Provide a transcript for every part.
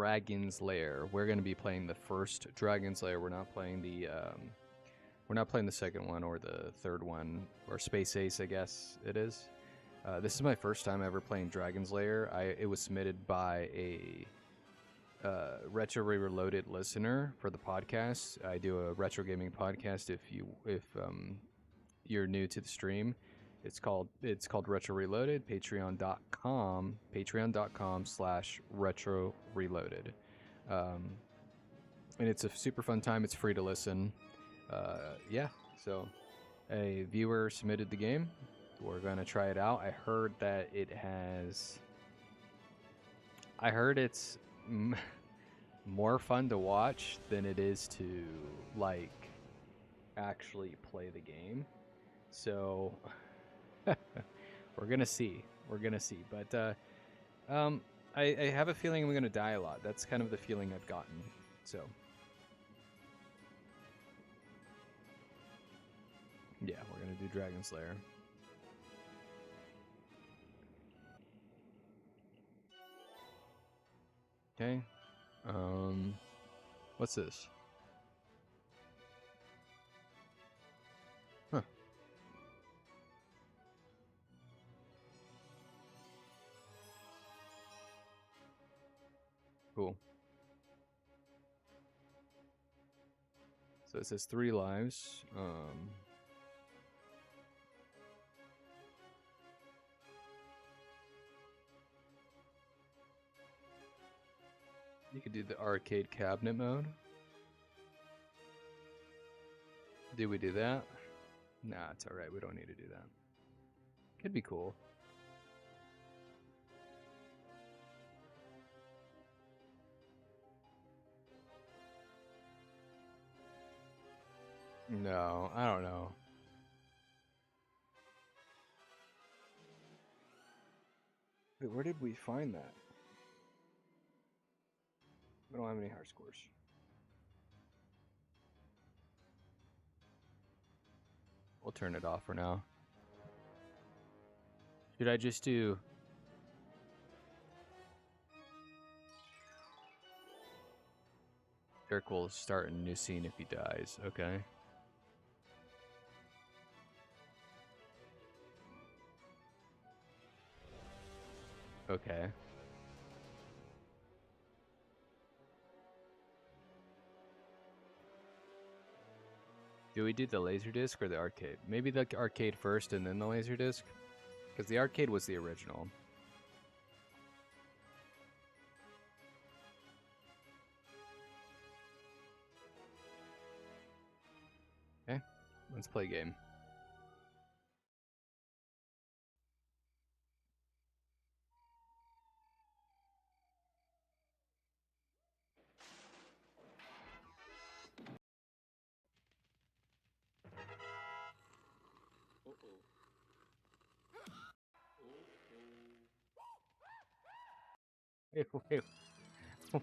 Dragon's Lair. We're going to be playing the first Dragon's Lair. We're not playing the second one or the third one, or Space Ace, I guess it is. This is my first time ever playing Dragon's Lair. It was submitted by a Retro Reloaded listener for the podcast. I do a retro gaming podcast. If you're new to the stream, it's called Retro Reloaded. Patreon.com/Retro Reloaded. And it's a super fun time. It's free to listen. Yeah. So a viewer submitted the game. We're gonna try it out. I heard it's more fun to watch than it is to like actually play the game. So we're gonna see. But I have a feeling I'm gonna die a lot. That's kind of the feeling I've gotten. So yeah, we're gonna do Dragon's Lair. Okay. What's this? Huh. Cool. So it says 3 lives. You could do the arcade cabinet mode. Did we do that? Nah, it's alright. We don't need to do that. Could be cool. No, I don't know. Wait, where did we find that? We don't have any hard scores. We'll turn it off for now. Should I just do... Dirk will start a new scene if he dies. Okay. Okay. Do we do the Laserdisc or the arcade? Maybe the arcade first and then the Laserdisc? Because the arcade was the original. Okay, let's play a game.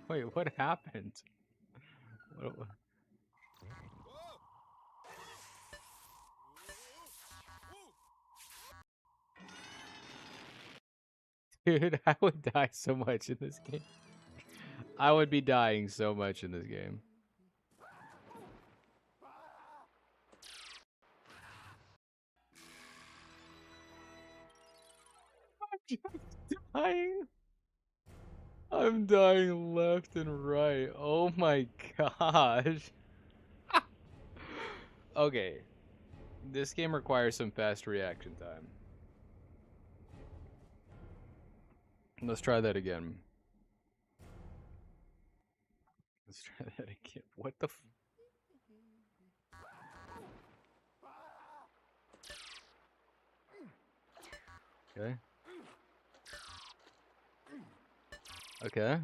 Wait, what happened? What? Dude, I would die so much in this game. I would be dying so much in this game. I'm just dying. I'm dying left and right. Oh my gosh. Okay. This game requires some fast reaction time. Let's try that again. Let's try that again. What the f... Okay. Okay.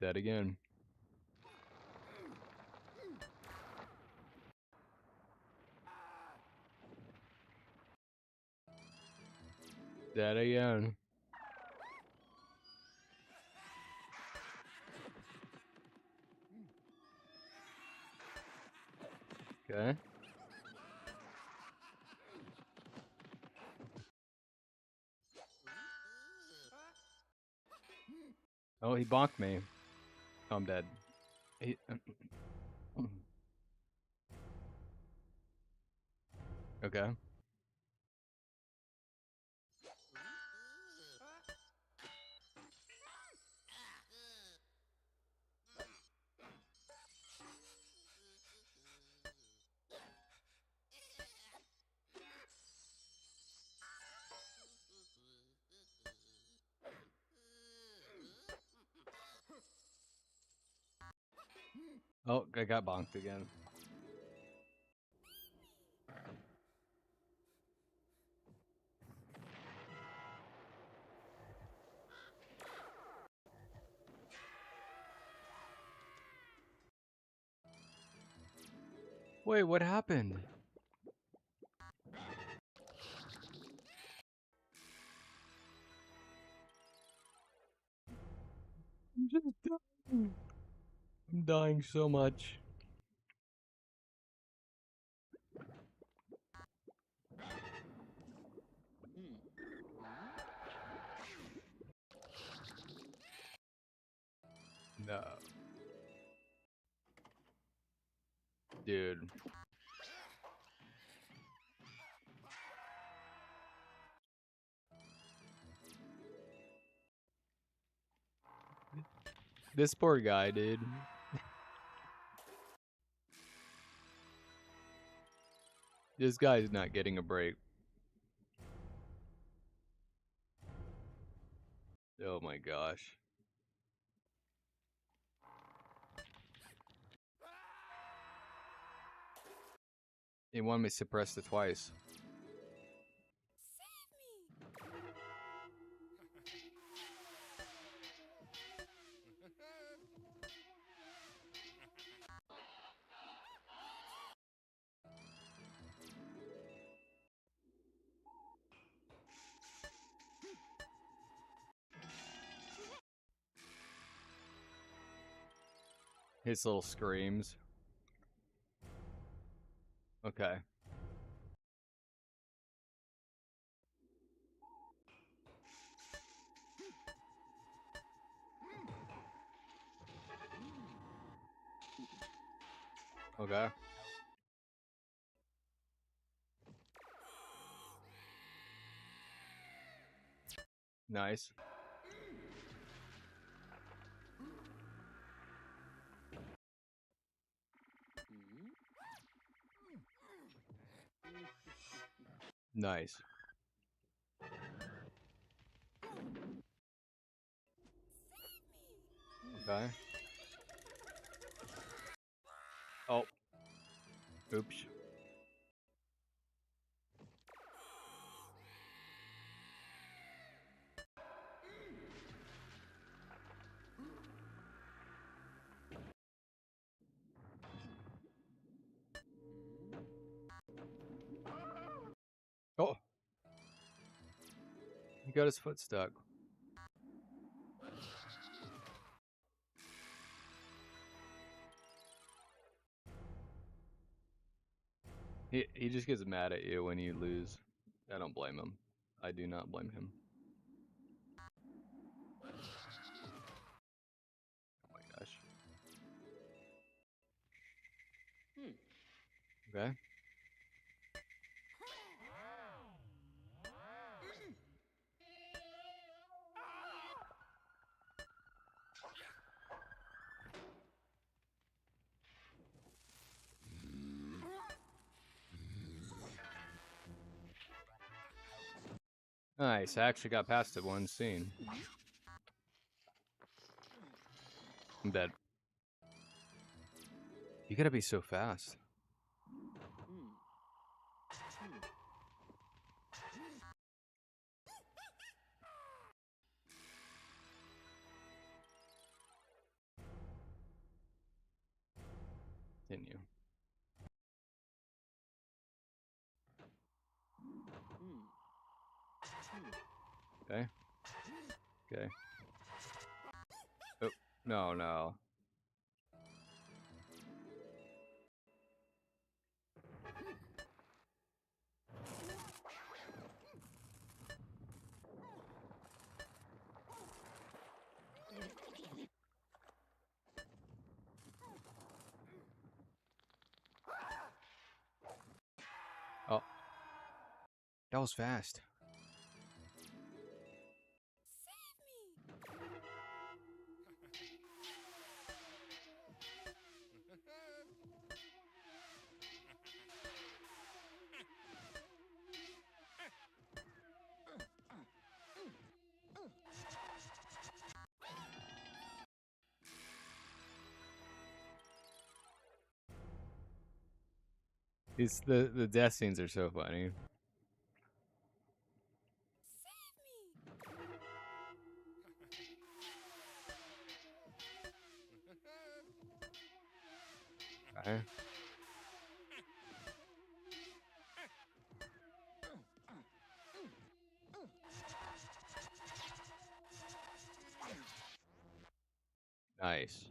That again. That again. Okay. Oh, he bonked me. Oh, I'm dead. He... Okay. Oh, I got bonked again. Wait, what happened? I'm just dying. I'm dying so much. No. Dude. This poor guy, dude. This guy's not getting a break. Oh my gosh. He wanted me to suppress it twice. His little screams. Okay. Okay. Nice. Nice. Okay. Oh. Oops. Oh. He got his foot stuck. He just gets mad at you when you lose. I don't blame him. I do not blame him. Oh my gosh. Okay. Nice. I actually got past it one scene. I'm dead. You gotta be so fast. Didn't you? Okay. Okay. Oh, no, no. That was fast. It's the death scenes are so funny. Okay. Nice.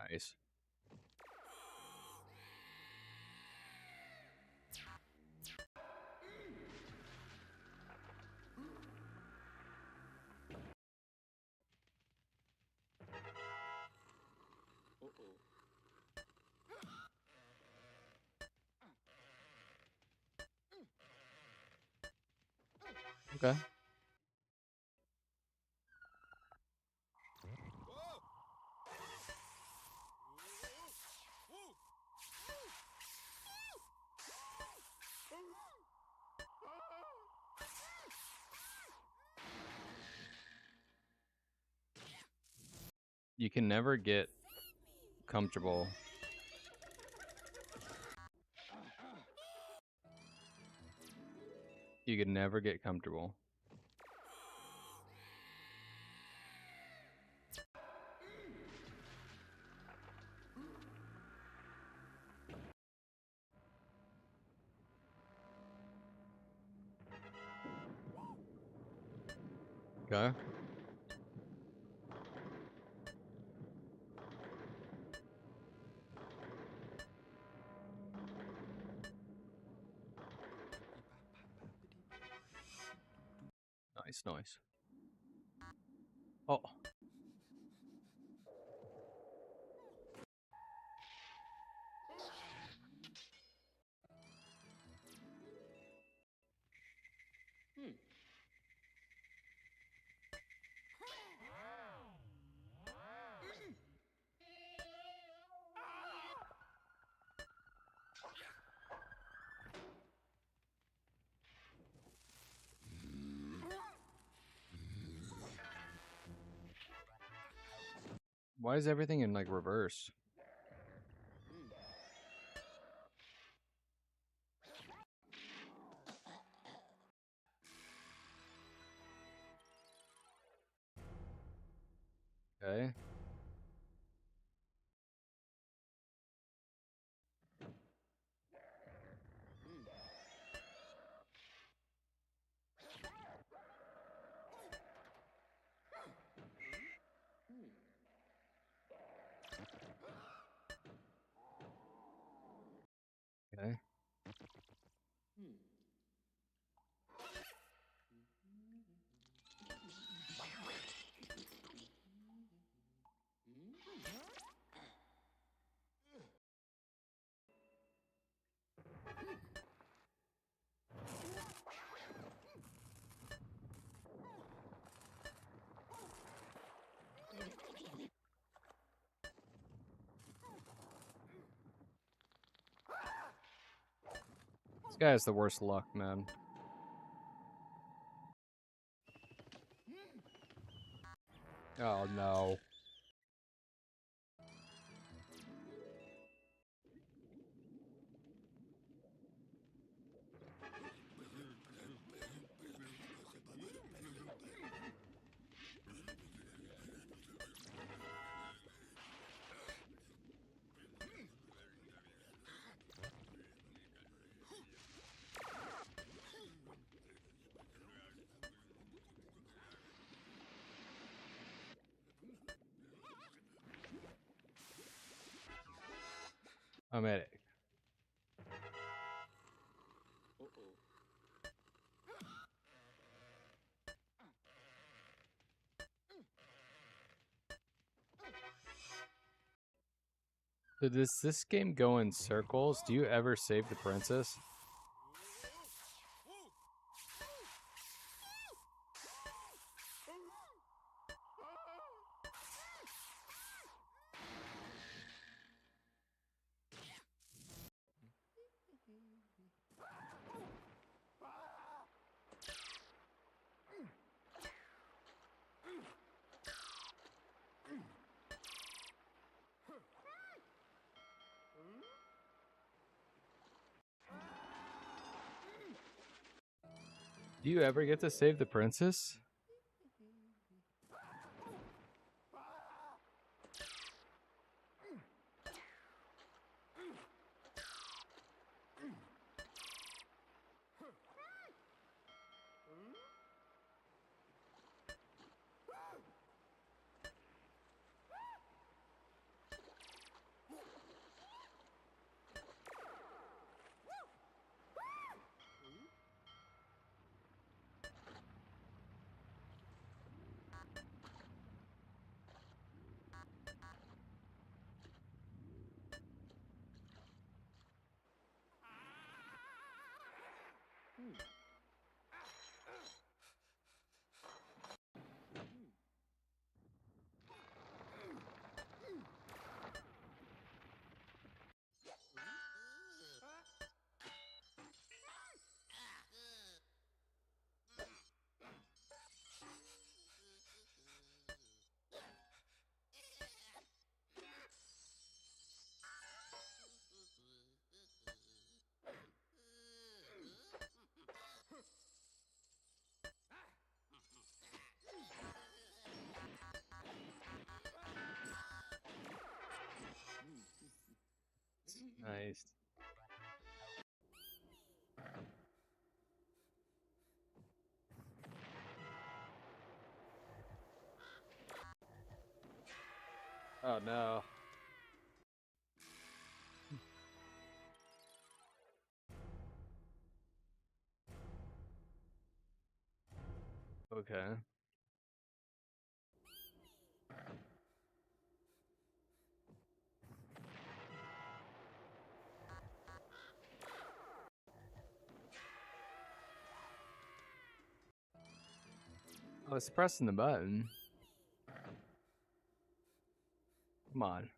Nice. Okay. You can never get comfortable. You can never get comfortable. Okay. Nice, nice. Oh. Why is everything in like reverse? Okay. Okay. This guy has the worst luck, man. Oh no. I'm at it. So does this game go in circles? Do you ever save the princess? Do you ever get to save the princess? Nice. Oh no. Okay. I was pressing the button. Come on.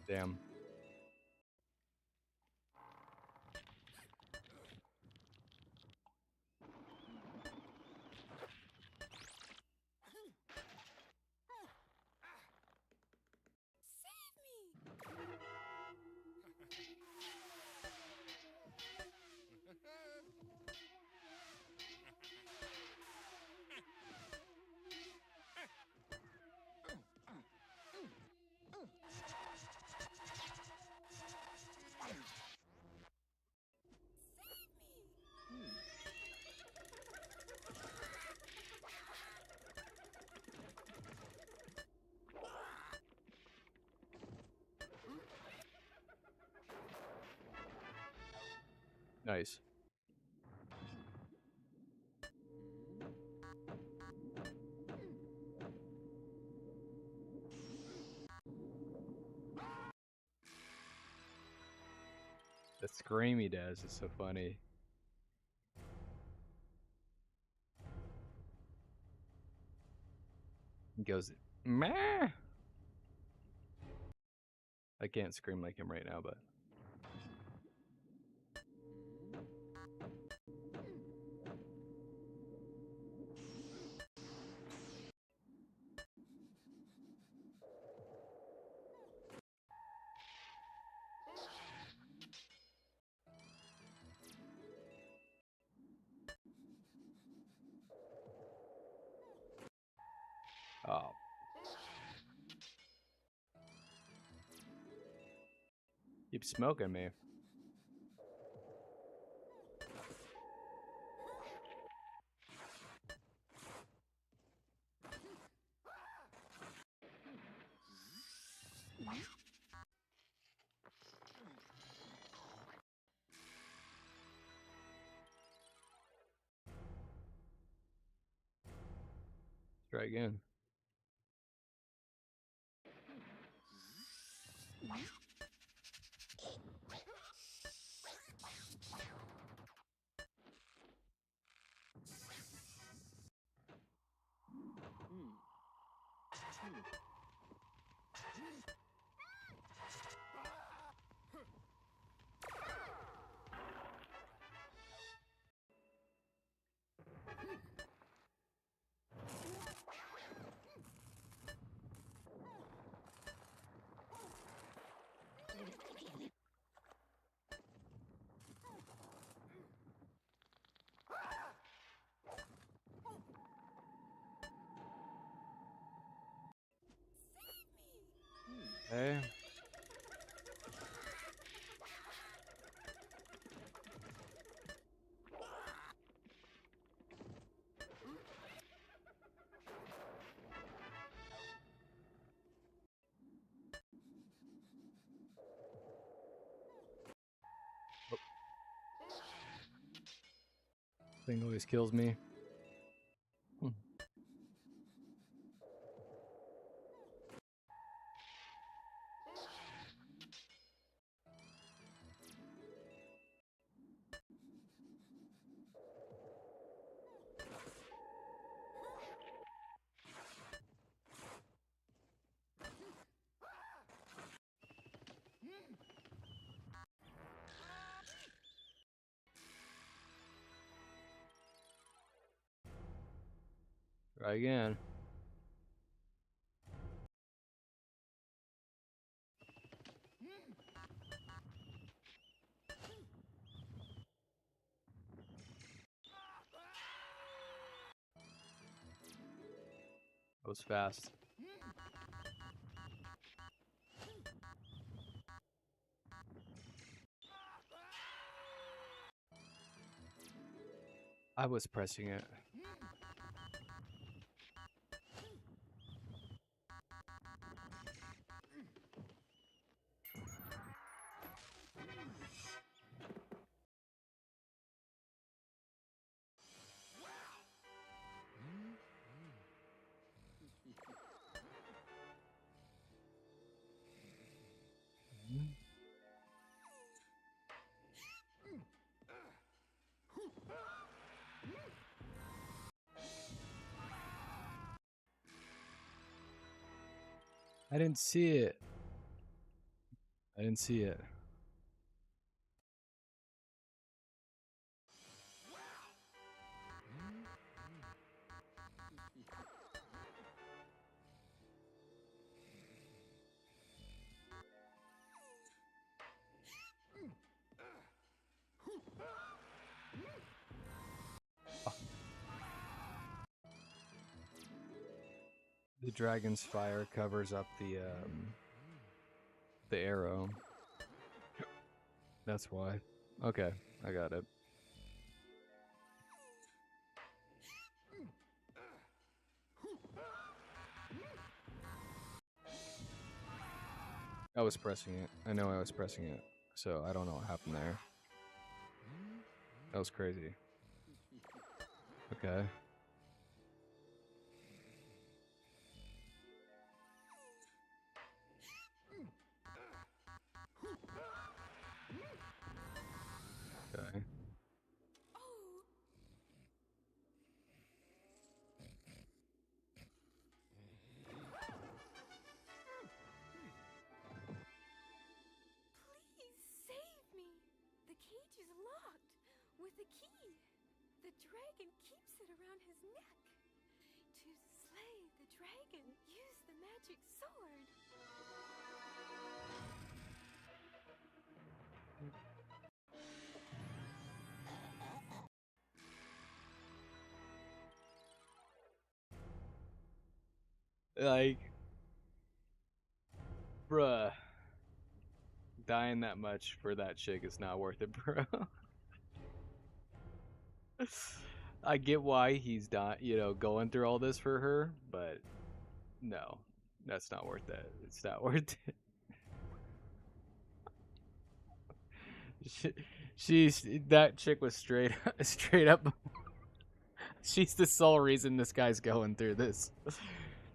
Damn. Nice. The scream he does is so funny. He goes, meh. I can't scream like him right now, but. Keep smoking me. Try again. Okay. Thing always kills me. Try again. That was fast. I was pressing it. I didn't see it. I didn't see it. The dragon's fire covers up the arrow. That's why. Okay, I got it. I was pressing it. I know I was pressing it. So I don't know what happened there. That was crazy. Okay. Okay. Please save me! The cage is locked with a key. The dragon keeps it around his neck. To slay the dragon, use the magic sword. Like, bruh. dying that much for that chick is not worth it, bro. I get why he's not, you know, going through all this for her, but no, that's not worth it. It's not worth it. She's that chick was straight up. She's the sole reason this guy's going through this.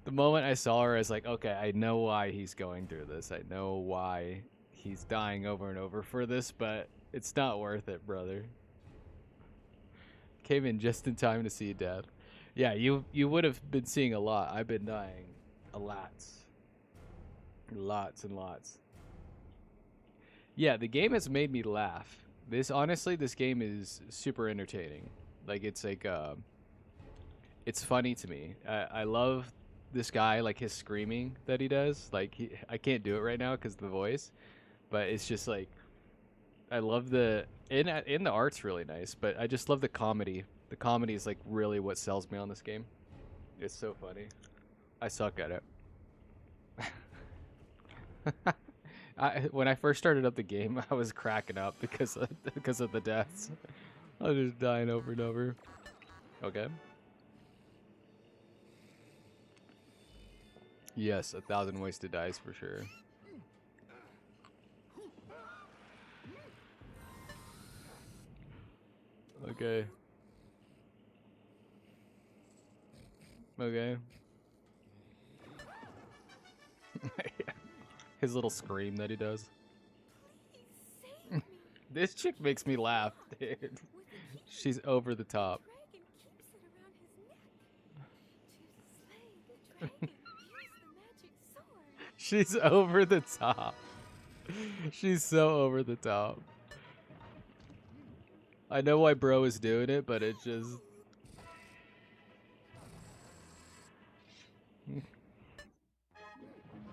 The moment I saw her, I was like, okay, I know why he's going through this. I know why he's dying over and over for this, but it's not worth it, brother. Came in just in time to see death. Yeah, you would have been seeing a lot. I've been dying a lot. Lots and lots. Yeah, the game has made me laugh. Honestly, this game is super entertaining. Like it's funny to me. I love this guy, like his screaming that he does. Like I can't do it right now because of the voice, but it's just like I love the in the art's really nice, but I just love the comedy. The comedy is like really what sells me on this game. It's so funny. I suck at it. When I first started up the game, I was cracking up because of the deaths. I was just dying over and over. Okay. Yes, 1,000 wasted dice for sure. Okay. Okay. His little scream that he does. This chick makes me laugh, dude. She's over the top. She's over the top. She's so over the top. I know why bro is doing it, but it just...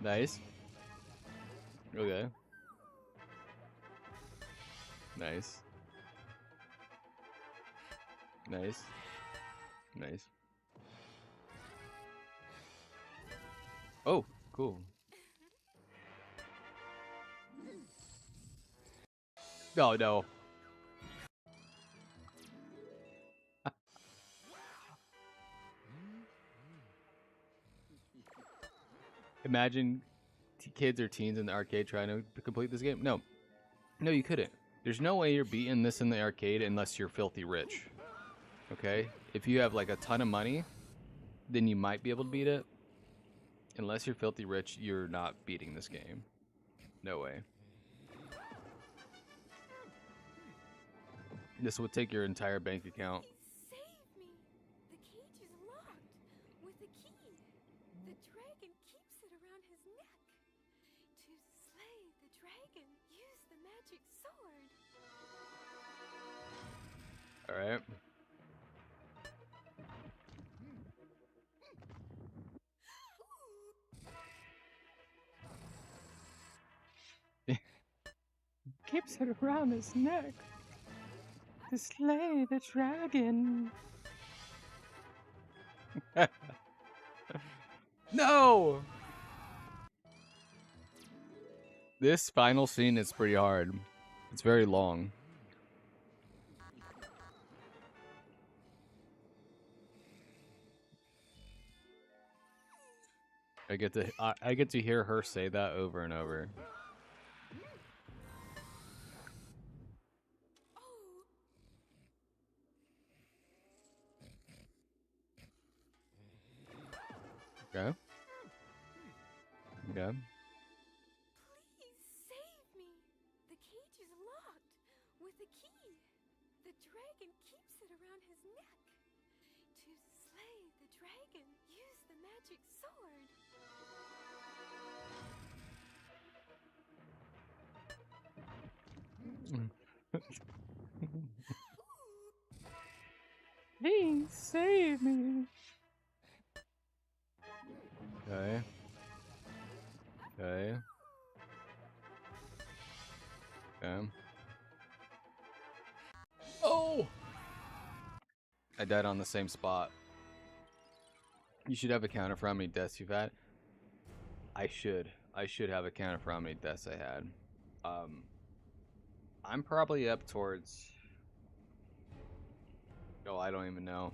Nice. Okay. Nice. Nice. Nice. Oh, cool. Oh, no. Imagine kids or teens in the arcade trying to complete this game. No. No, you couldn't. There's no way you're beating this in the arcade unless you're filthy rich. Okay? If you have like a ton of money, then you might be able to beat it. Unless you're filthy rich, you're not beating this game. No way. This would take your entire bank account. Save me! The cage is locked with a key. The dragon keeps it around his neck. To slay the dragon, use the magic sword. Alright. Keeps it around his neck to slay the dragon. No! This final scene is pretty hard. It's very long. I get to hear her say that over and over. Okay. Okay. Please save me! The cage is locked with a key. The dragon keeps it around his neck. To slay the dragon, use the magic sword. Please save me. Okay. Okay. Okay. Oh! I died on the same spot. You should have a counter for how many deaths you've had. I should have a counter for how many deaths I had. I'm probably up towards. Oh, I don't even know.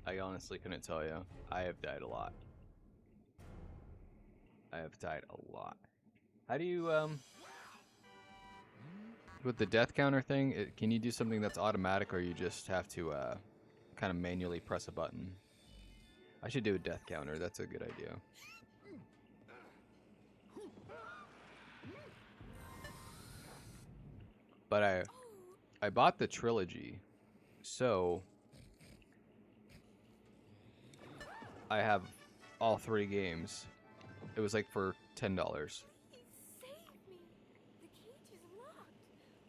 I honestly couldn't tell you. I have died a lot. I have died a lot. How do you with the death counter thing? Can you do something that's automatic, or you just have to kind of manually press a button? I should do a death counter. That's a good idea. But I bought the trilogy, so I have all 3 games. It was like for $10. Please save me. The cage is locked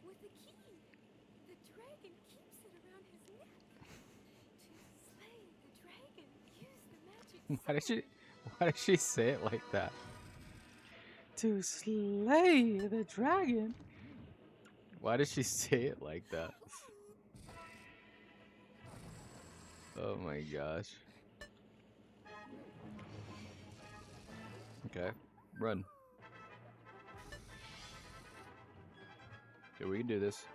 with a key. The dragon keeps it around his neck. To slay the dragon, use the magic sword. Why did she say it like that? To slay the dragon. Why did she say it like that? Oh my gosh. Okay, run. Okay, we can do this.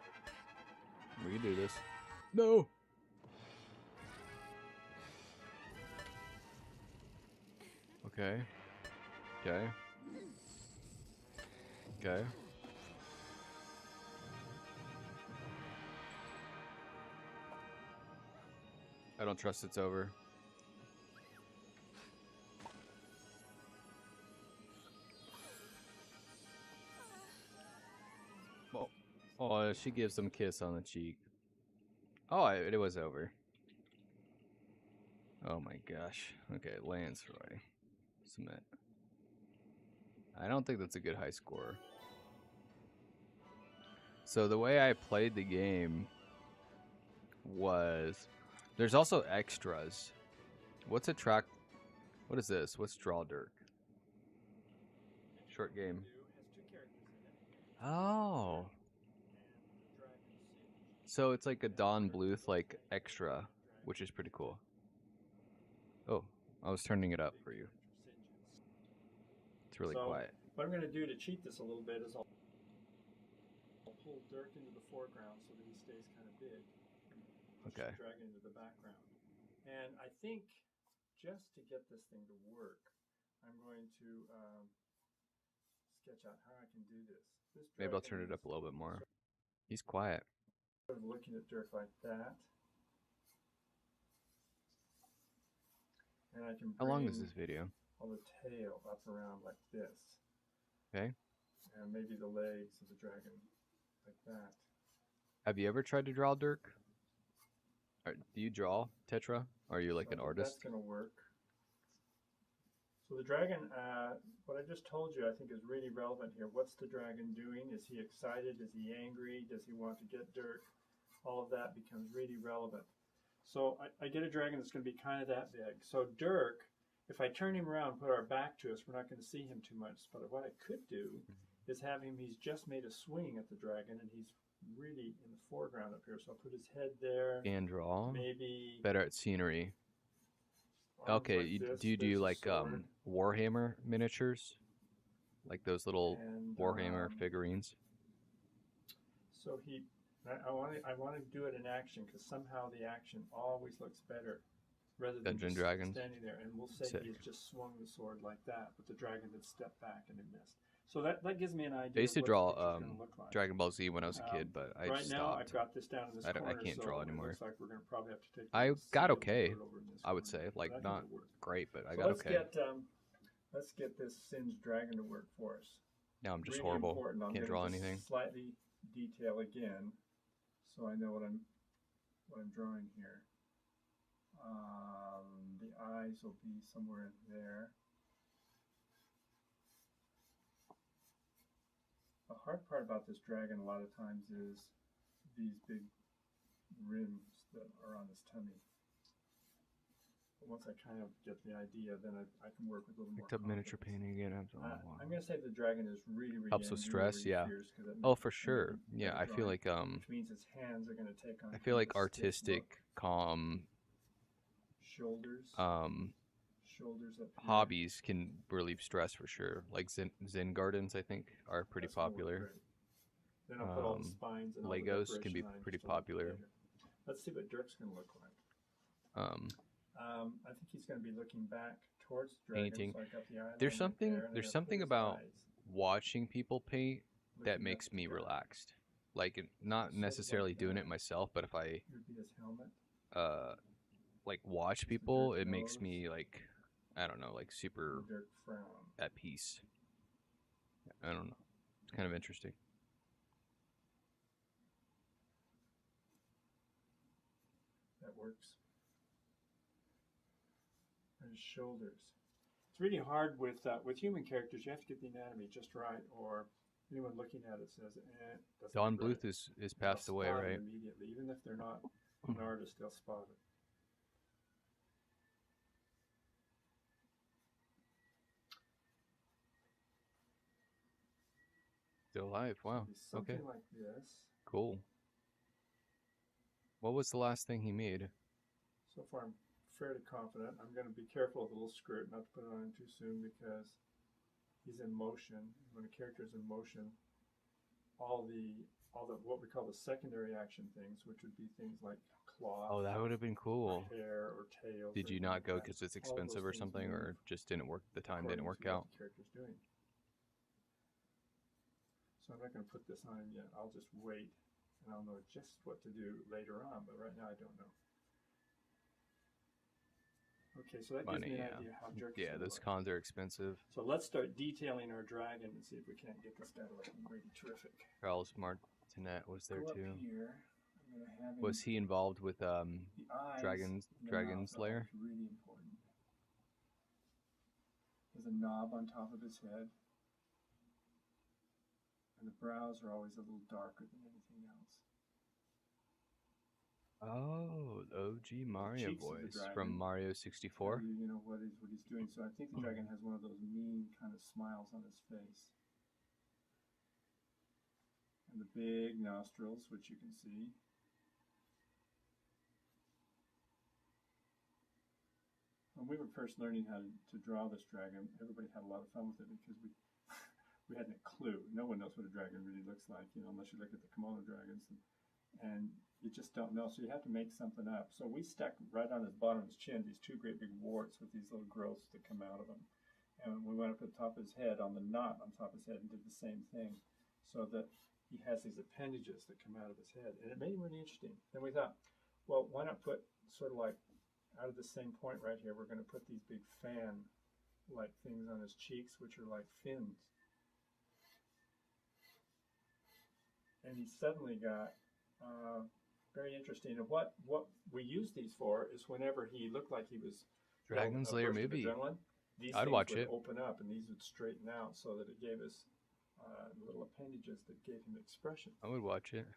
We can do this. No! Okay. Okay. Okay. I don't trust it's over. Oh, she gives him a kiss on the cheek. Oh, it was over. Oh my gosh. Okay, Lanceroy. Submit. I don't think that's a good high score. So the way I played the game was... There's also extras. What's a track... What is this? What's Draw Dirk? Short game. Oh. So it's like a Don Bluth like extra, which is pretty cool. Oh, I was turning it up for you. It's really quiet. What I'm going to do to cheat this a little bit is I'll pull Dirk into the foreground so that he stays kind of big. Okay. Drag it into the background. And I think just to get this thing to work, I'm going to sketch out how I can do this. Maybe I'll turn it up a little bit more. He's quiet. Sort of looking at Dirk like that. And I can How long is this video? all the tail up around like this. Okay. And maybe the legs of the dragon like that. Have you ever tried to draw Dirk? Do you draw Tetra? Or are you like an artist? That's going to work. So the dragon, what I just told you, I think is really relevant here. What's the dragon doing? Is he excited? Is he angry? Does he want to get Dirk? All of that becomes really relevant. So I get a dragon that's going to be kind of that big. So Dirk, if I turn him around and put our back to us, we're not going to see him too much. But what I could do is have him, he's just made a swing at the dragon, and he's really in the foreground up here. So I'll put his head there. And draw. Maybe better at scenery. Okay, like do you do like Warhammer miniatures? Like those little Warhammer figurines? So I want to do it in action because somehow the action always looks better rather than just standing there. And we'll say he's just swung the sword like that, but the dragon had stepped back and it missed. So that gives me an idea. I used to draw like. Dragon Ball Z when I was a kid, but I right stopped. Now I've got this down in this corner, I can't draw anymore. It looks like we're going to probably have to take. I got okay. I would say like not great, but I got okay. Let's get this singed dragon to work for us. Now I'm just horrible. Can't draw anything. Slightly detail again, so I know what I'm drawing here. The eyes will be somewhere in there. The hard part about this dragon a lot of times is these big rims that are on his tummy. But once I kind of get the idea, then I can work with a little more. Picked up miniature painting again. I'm going to say the dragon is really helps with stress. Yeah. Oh, for sure. Yeah, I feel like which means his hands are going to take on. I feel like artistic, calm. Shoulders. Shoulders up here. Hobbies can relieve stress for sure. Like Zen gardens, I think, are pretty popular. Then I'll put all the spines and all the Legos can be decoration on pretty just a little popular. later. Let's see what Dirk's going to look like. I think he's going to be looking back towards the dragon. Painting. So I got the eye There's line right something. there, and There's I gotta something put his about eyes watching people paint that looking makes up at me the guy. relaxed. Like not So necessarily like doing that. it myself, but if I Would be his helmet. like watch the people, Dirk it makes nose. me like, I don't know, like super The Dirk frown. at peace. I don't know. It's kind of interesting. That works. And his shoulders. It's really hard with human characters. You have to get the anatomy just right, or anyone looking at it says, doesn't Don look right. Bluth is They'll passed away, spot it right? immediately. Even if they're not an artist, they'll spot it. Still alive. Wow. It'll be something Okay. like this. Cool. What was the last thing he made? So far, I'm fairly confident. I'm going to be careful with the little skirt, not to put it on too soon, because he's in motion. When a character is in motion, all the what we call the secondary action things, which would be things like cloth, Oh, that would have been or cool. hair, or tails. Did or you anything not like go that. because it's All of expensive those or things something, move or just didn't work? The time didn't according work to out. what the character's doing. So I'm not going to put this on him yet. I'll just wait, and I'll know just what to do later on. But right now, I don't know. Okay, so that gives Money, me an yeah. idea how Dirk is Yeah, gonna those look. cons are expensive. So let's start detailing our dragon and see if we can't get this guy looking really terrific. Charles Martinet was there Go up too. here. I'm going to have him. Was he involved with the eyes Dragon's and the mouth are Lair? always really important. There's a knob on top of his head, and the brows are always a little darker than anything else. Oh, the OG Mario cheeks of the voice dragon from Mario Tell 64. you, what he's doing. So I think the dragon has one of those mean kind of smiles on his face, and the big nostrils, which you can see. When we were first learning how to draw this dragon, everybody had a lot of fun with it because we we hadn't a clue. No one knows what a dragon really looks like, unless you look at the kimono dragons, and you just don't know. So you have to make something up. So we stuck right on his bottom of his chin these two great big warts with these little growths that come out of them. And we went up at the top of his head on the knot on top of his head and did the same thing, so that he has these appendages that come out of his head. And it made him really interesting. Then we thought, well, why not put sort of like out of the same point right here, we're going to put these big fan-like things on his cheeks, which are like fins. And he suddenly got very interesting. And what we use these for is whenever he looked like he was Dragon's a Lair burst of movie. adrenaline, these I'd things watch would it. open up and these would straighten out, so that it gave us little appendages that gave him expression. I would watch it.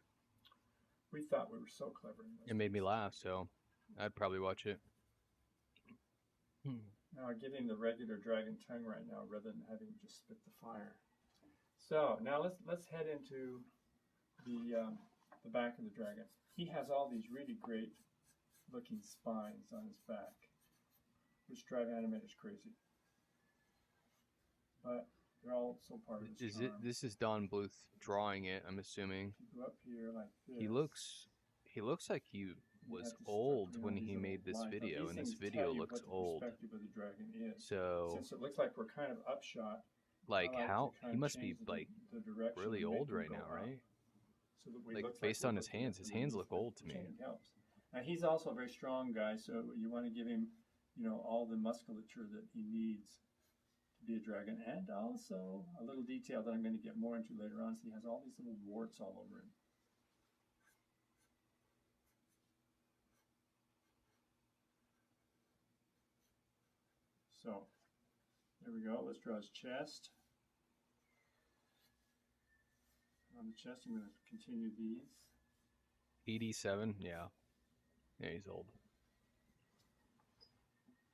We thought we were so clever. It made me laugh, so I'd probably watch it. Now I'm giving the regular dragon tongue right now, rather than having him just spit the fire. So now let's head into the back of the dragon. He has all these really great looking spines on his back, which drive animators crazy. But they're also part of his charm. This is Don Bluth drawing it, I'm assuming. If you go up here like this, He looks like he was have to start old putting when all these he little made this lines. Now, video, these and this things tell video you looks what the old. perspective of the dragon is. So, Since it looks like we're kind of upshot, like, I like how to kind he of must be change like the direction really and make old him right go now, up, right? so that we Like, look based we're on his looking hands, at his the hands movie. look old to me. Changing helps. Now he's also a very strong guy, so you want to give him, all the musculature that he needs to be a dragon, and also a little detail that I'm going to get more into later on. So he has all these little warts all over him. So there we go. Let's draw his chest. On the chest, I'm going to continue these. 87, yeah. Yeah, he's old.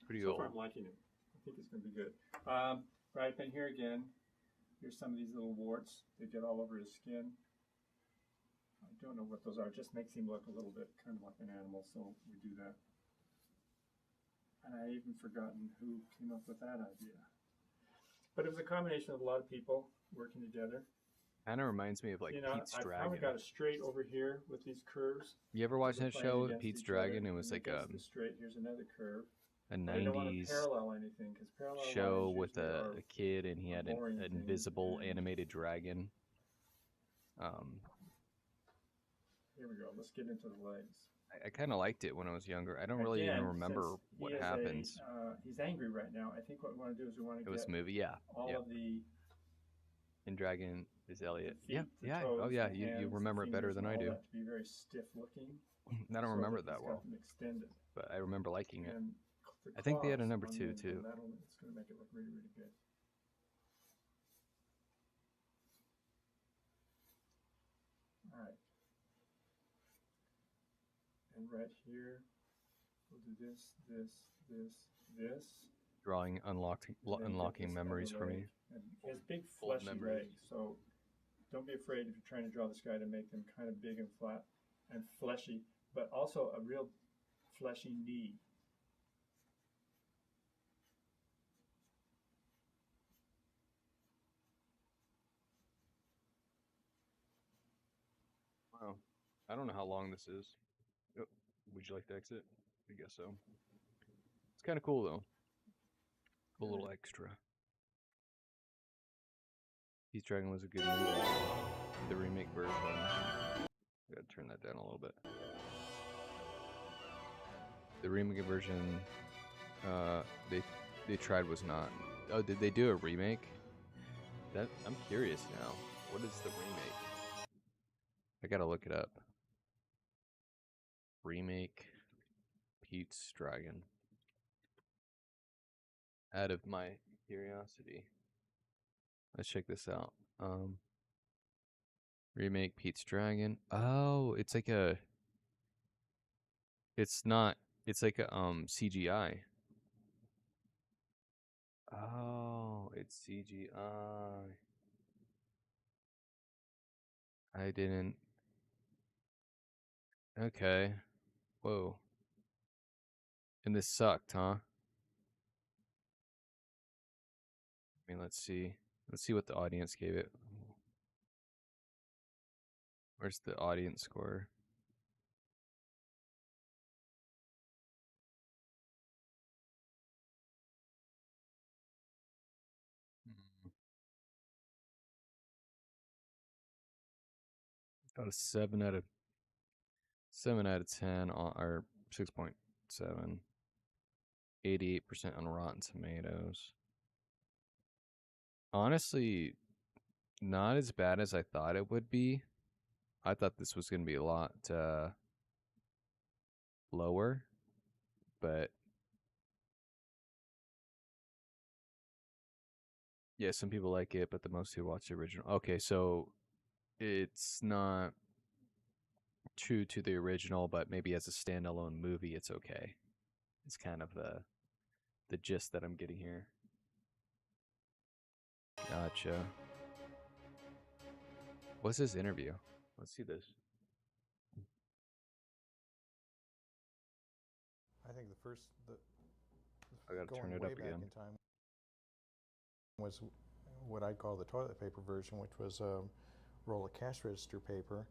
Pretty So old. far, I'm liking it. I think it's going to be good. Right up in here again, here's some of these little warts. They get all over his skin. I don't know what those are. It just makes him look a little bit kind of like an animal, so we do that. And I even forgotten who came up with that idea. But it was a combination of a lot of people working together. Kind of reminds me of like You know, Pete's I finally Dragon. got it straight over here with these curves. You ever watch We're that playing show, against Pete's each other, Dragon? It was and like against the straight. Here's another curve. a I didn't want to 90s parallel anything because parallel show lines with usually are a kid, and he a had boring an thing. invisible And animated dragon. here we go. Let's get into the legs. I kind of liked it when I was younger. I don't really even Again, remember since what he is happens. he's angry right now. I think what we want to do is we want to It was get a movie, yeah. all of the And Dragon is Elliot. feet, Yeah, the yeah. toes, Oh, yeah. the You hands, remember the it better fingers, than and I all do. that to be very stiff looking. I don't so remember that that he's well, got them extended. but I remember liking it. And the I think they had a claws number on 2 the too. metal, it's going to make it look really, really good. All right. And right here, we'll do this. Drawing unlocking memories for me. And he has big Old fleshy memories. legs, so don't be afraid if you're trying to draw this guy to make them kind of big and flat and fleshy, but also a real fleshy knee. Wow. I don't know how long this is. Oh, would you like to exit? I guess so. It's kind of cool though. A little extra. Pete's Dragon was a good movie. The remake version. I gotta turn that down a little bit. The remake version, they tried was not. Oh, did they do a remake? That I'm curious now. What is the remake? I gotta look it up. Remake Pete's Dragon. Out of my curiosity. Let's check this out. Remake Pete's Dragon. Oh, it's like a. It's not. It's like a CGI. Oh, it's CGI. I didn't. Okay. Whoa. And this sucked, huh? I mean, let's see. Let's see what the audience gave it. Where's the audience score? Got a 7 out of 10 or 6.7. 88% on Rotten Tomatoes. Honestly, not as bad as I thought it would be. I thought this was going to be a lot lower, but yeah, some people like it, but the most people watch the original. Okay, so it's not true to the original, but maybe as a standalone movie, it's okay. It's kind of the gist that I'm getting here. Gotcha. What's this interview? Let's see this. I think the first, I gotta going turn it way up back again. in time, was what I call the toilet paper version, which was a roll of cash register paper,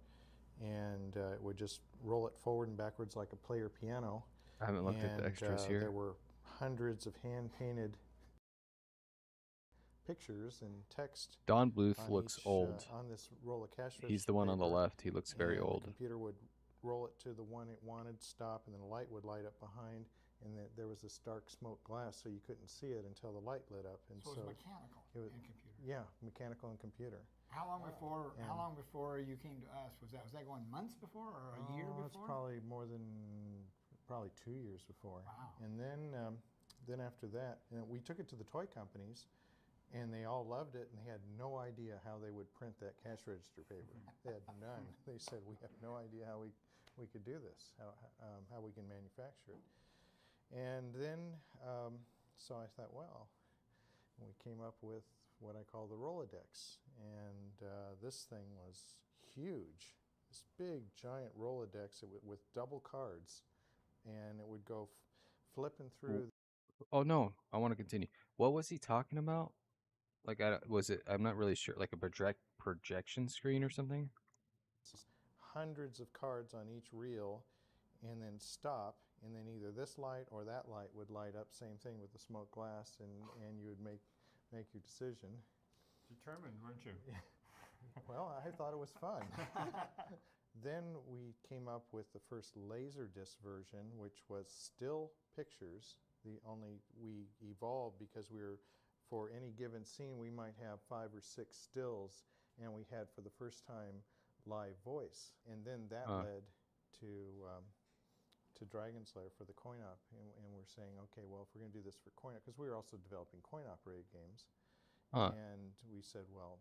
and it would just roll it forward and backwards like a player piano. I haven't looked at the extras here. There were hundreds of hand-painted pictures and text. Don Bluth looks old. On this roll of cash register He's the one on the paper, left. He looks very and old. The computer would roll it to the one it wanted, stop, and then a light would light up behind, and there was this dark smoke glass, so you couldn't see it until the light lit up. And so it was mechanical and computer. Yeah, mechanical and computer. How long before you came to us was that? Was that going months before or a year before? It's probably more than 2 years before. Wow. And then after that, we took it to the toy companies, and they all loved it, and they had no idea how they would print that cash register paper. They had none. They said, we have no idea how we could do this, how we can manufacture it. And then, so I thought, well, we came up with what I call the Rolodex. And this thing was huge, this big, giant Rolodex with double cards. And it would go flipping through. Oh, no. I want to continue. What was he talking about? Like, I'm not really sure. Like a projection screen or something. Hundreds of cards on each reel, and then stop, and then either this light or that light would light up. Same thing with the smoke glass, and you would make your decision. Determined, weren't you? Well, I thought it was fun. Then we came up with the first Laserdisc version, which was still pictures. We evolved because for any given scene, we might have 5 or 6 stills, and we had for the first time live voice. And then that led to Dragon Slayer for the coin-op, and we're saying, okay, well, if we're going to do this for coin-op, because we were also developing coin-operated games, and we said, well,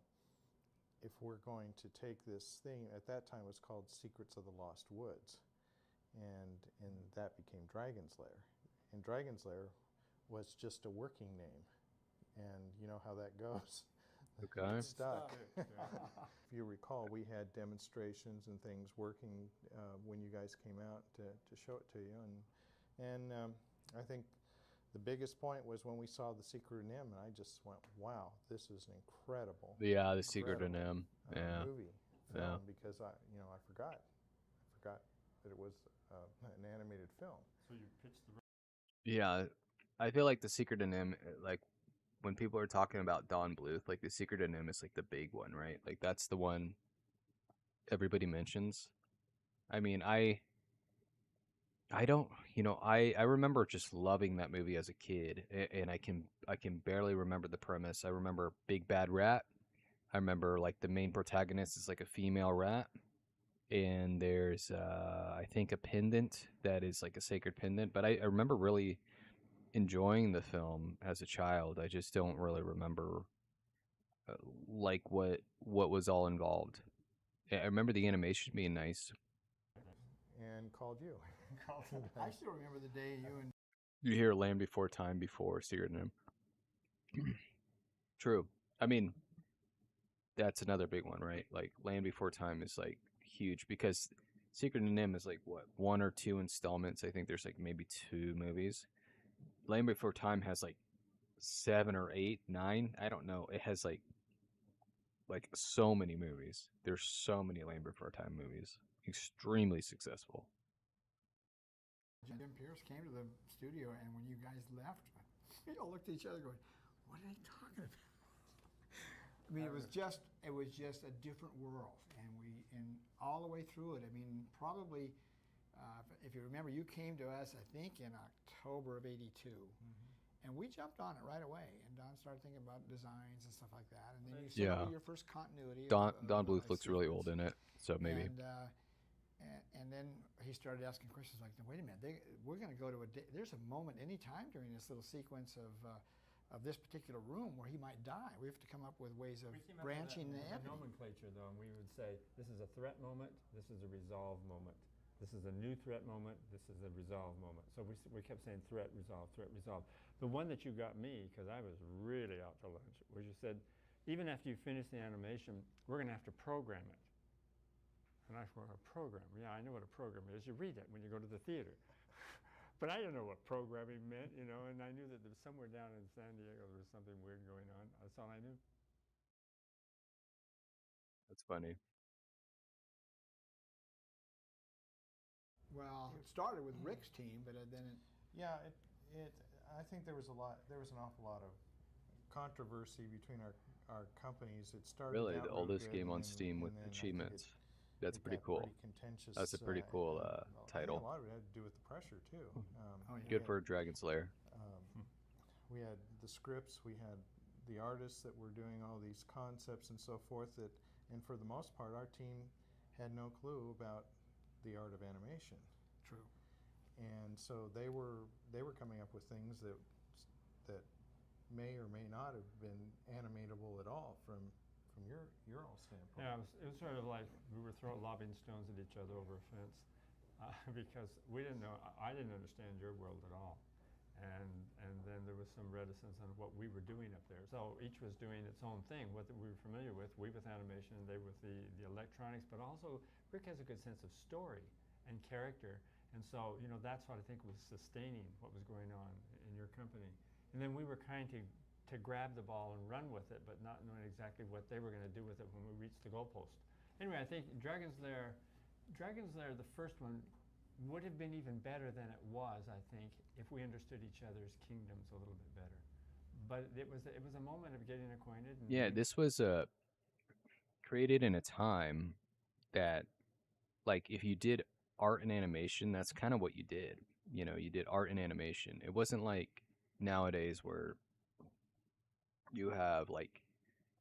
if we're going to take this thing, at that time it was called Secrets of the Lost Woods, and that became Dragon Slayer. And Dragon Slayer was just a working name, and you know how that goes. Okay. It's stuck. If you recall, we had demonstrations and things working when you guys came out to show it to you, and I think the biggest point was when we saw The Secret of NIMH, and I just went, wow, this is an incredible. Yeah, The Secret of NIMH. Film, because I forgot that it was an animated film. So you pitched the. Yeah, I feel like The Secret of NIMH, like when people are talking about Don Bluth, like The Secret of NIMH is like the big one, right? Like that's the one everybody mentions. I mean, I don't, I remember just loving that movie as a kid, and I can barely remember the premise. I remember Big Bad Rat. I remember like the main protagonist is like a female rat, and there's I think a pendant that is like a sacred pendant. But I remember really enjoying the film as a child. I just don't really remember like what was all involved. I remember the animation being nice. And called you. I still remember the day you and You hear Land Before Time before Secret of NIMH. True. I mean, that's another big one, right? Like Land Before Time is like huge because Secret of NIMH is like what, 1 or 2 installments. I think there's like maybe 2 movies. Land Before Time has like 7 or 8, 9. I don't know. It has like so many movies. There's so many Land Before Time movies. Extremely successful. Jim Pierce came to the studio, and when you guys left, we all looked at each other going, what are they talking about? I mean, it was just a different world, and all the way through it, I mean, probably, if you remember, you came to us, I think, in October of '82, and we jumped on it right away, and Don started thinking about designs and stuff like that, and then you started your first continuity. Don Bluth looks really old in it, so maybe. And then he started asking questions like, wait a minute, we're going to go to there's a moment any time during this little sequence of this particular room where he might die. We have to come up with ways of branching the nomenclature, though, and we would say, this is a threat moment, this is a resolve moment. This is a new threat moment, this is a resolve moment. So we kept saying threat, resolve, threat, resolve. The one that you got me, because I was really out to lunch, was you said, even after you finish the animation, we're going to have to program it. And I said, a program? Yeah, I know what a program is. You read it when you go to the theater. But I didn't know what programming meant, and I knew that there was somewhere down in San Diego there was something weird going on. That's all I knew. That's funny. Well, it started with Rick's team, but then it... Yeah, I think there was an awful lot of controversy between our companies. It started really out the oldest good, game on then, Steam with achievements. That's pretty cool. Pretty contentious, That's a pretty cool title. A lot of it had to do with the pressure too. Good for Dragon Slayer. We had the scripts, we had the artists that were doing all these concepts and so forth. And for the most part, our team had no clue about the art of animation. True. And so they were coming up with things that may or may not have been animatable at all from your all standpoint. Yeah, it was sort of like we were lobbing stones at each other over a fence because we didn't know. I didn't understand your world at all, and then there was some reticence on what we were doing up there. So each was doing its own thing, what we were familiar with. We with animation, and they with the electronics. But also, Rick has a good sense of story and character, and so that's what I think was sustaining what was going on in your company. And then we were trying to to grab the ball and run with it, but not knowing exactly what they were going to do with it when we reached the goalpost. Anyway, I think Dragon's Lair, the first one, would have been even better than it was, I think, if we understood each other's kingdoms a little bit better. But it was a moment of getting acquainted. And Yeah, this was created in a time that, like, if you did art and animation, that's kind of what you did. You know, you did art and animation. It wasn't like nowadays where you have, like,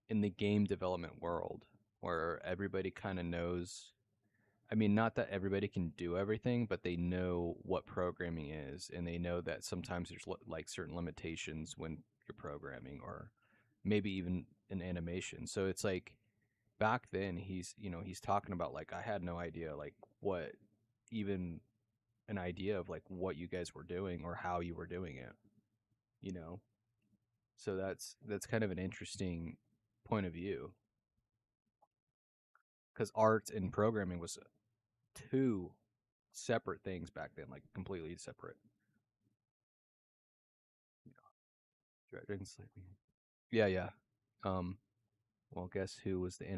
in the game development world where everybody kind of knows. I mean, not that everybody can do everything, but they know what programming is, and they know that sometimes there's like certain limitations when you're programming, or maybe even in animation. So it's like back then he's talking about, like, I had no idea, like, what even an idea of like what you guys were doing or how you were doing it, you know. So that's kind of an interesting point of view, because art and programming was two separate things back then, like completely separate. Dragon Sleeping. Yeah, yeah. Um, well, guess who was the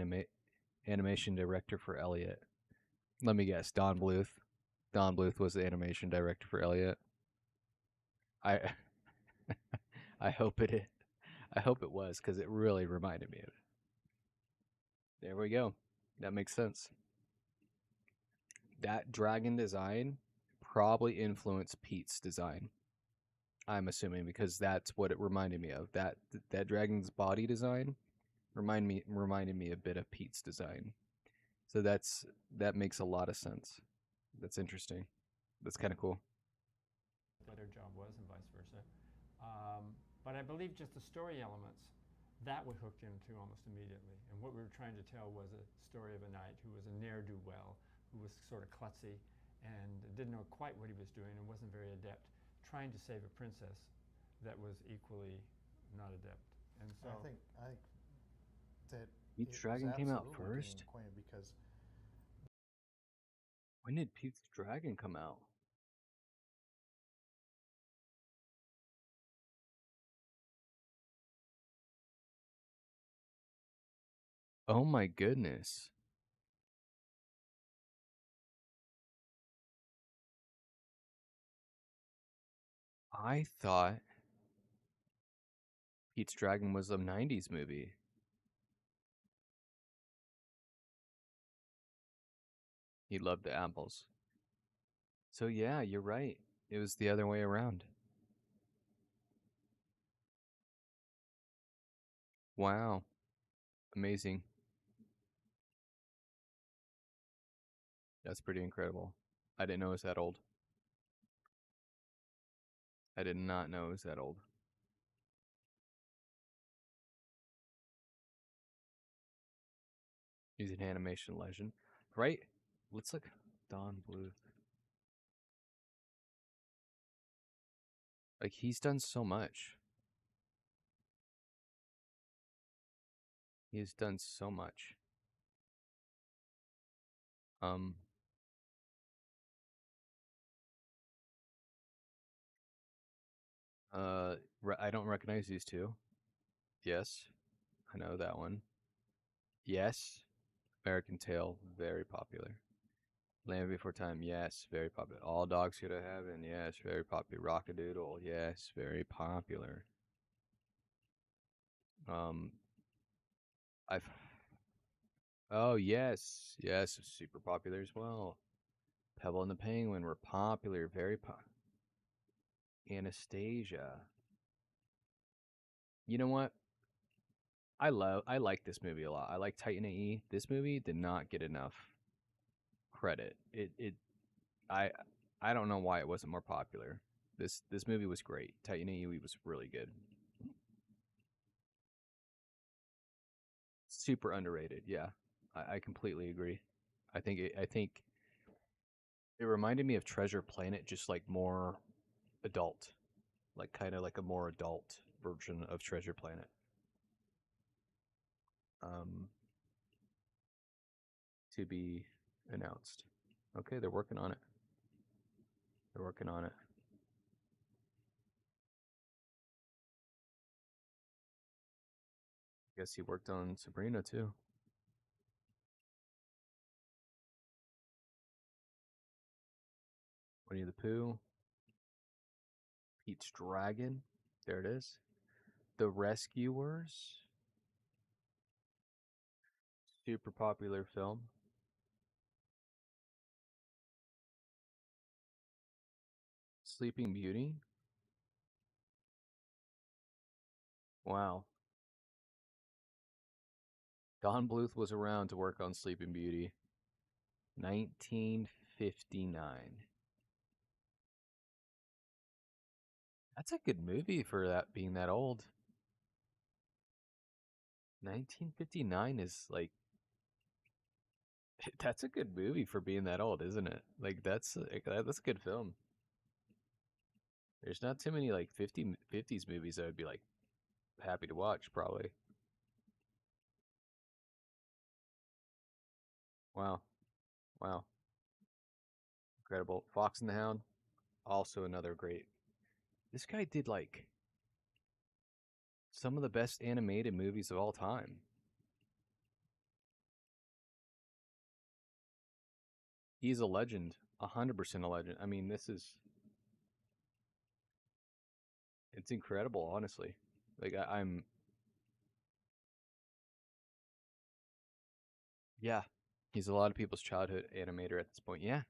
animation director for Elliot? Let me guess. Don Bluth. Don Bluth was the animation director for Elliot. I I hope it. I hope it was, because it really reminded me of it. There we go. That makes sense. That dragon design probably influenced Pete's design. I'm assuming, because that's what it reminded me of. That dragon's body design reminded me a bit of Pete's design. So that makes a lot of sense. That's interesting. That's kind of cool. what their job was and vice versa. But I believe just the story elements, that we hooked into almost immediately. And what we were trying to tell was a story of a knight who was a ne'er-do-well, who was sort of klutzy and didn't know quite what he was doing and wasn't very adept, trying to save a princess that was equally not adept. And so I think that Pete's it Dragon was came out absolutely first? getting acquainted, because When did Pete's Dragon come out? Oh my goodness. I thought Pete's Dragon was a 90s movie. He loved the apples. So yeah, you're right. It was the other way around. Wow. Amazing. That's pretty incredible. I didn't know it was that old. I did not know it was that old. He's an animation legend. Right? Let's look. Don Bluth. Like, he's done so much. He's done so much. Um, I don't recognize these two. Yes, I know that one. Yes, American Tail, very popular. Land Before Time, yes, very popular. All Dogs Go to Heaven, yes, very popular. Rockadoodle, yes, very popular. Um, I've Oh yes, yes, super popular as well. Pebble and the Penguin were popular, very Anastasia. You know what? I like this movie a lot. I like Titan AE. This movie did not get enough credit. I I don't know why it wasn't more popular. This movie was great. Titan AE was really good. Super underrated. Yeah, I completely agree. I think it reminded me of Treasure Planet, just like more adult, like kind of like a more adult version of Treasure Planet. Um, to be announced. Okay, they're working on it. They're working on it. guess he worked on Sabrina too. Winnie the Pooh. Pete's Dragon. There it is. The Rescuers. Super popular film. Sleeping Beauty. Wow. Don Bluth was around to work on Sleeping Beauty. 1959. That's a good movie for that being that old. 1959 is like that's a good movie for being that old, isn't it? Like that's a good film. There's not too many like 50s movies I would be like happy to watch probably. Wow. Wow. Incredible. Fox and the Hound, also another great. This guy did like some of the best animated movies of all time. He's a legend, 100% a legend. I mean, it's incredible, honestly. Like I'm, yeah, he's a lot of people's childhood animator at this point. Yeah,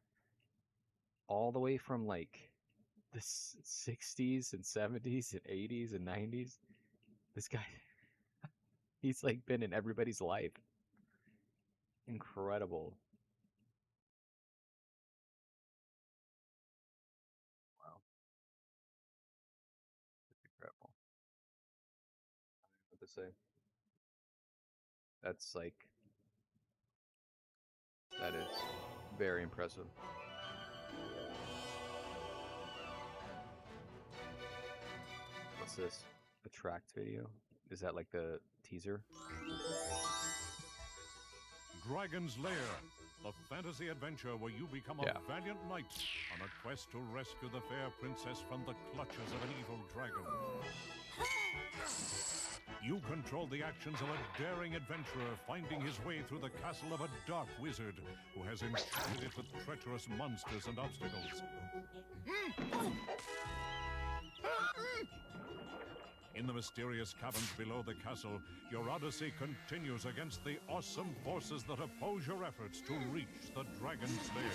all the way from like the 60s and 70s and 80s and 90s. This guy, he's like been in everybody's life. Incredible. Wow, it's incredible. I don't know what to say. That's like that is very impressive. What's this? A tracked video? Is that like the teaser? Dragon's Lair, the fantasy adventure where you become a Yeah. valiant knight on a quest to rescue the fair princess from the clutches of an evil dragon. You control the actions of a daring adventurer finding his way through the castle of a dark wizard who has enchanted it with treacherous monsters and obstacles. In the mysterious caverns below the castle, your odyssey continues against the awesome forces that oppose your efforts to reach the Dragon's Lair.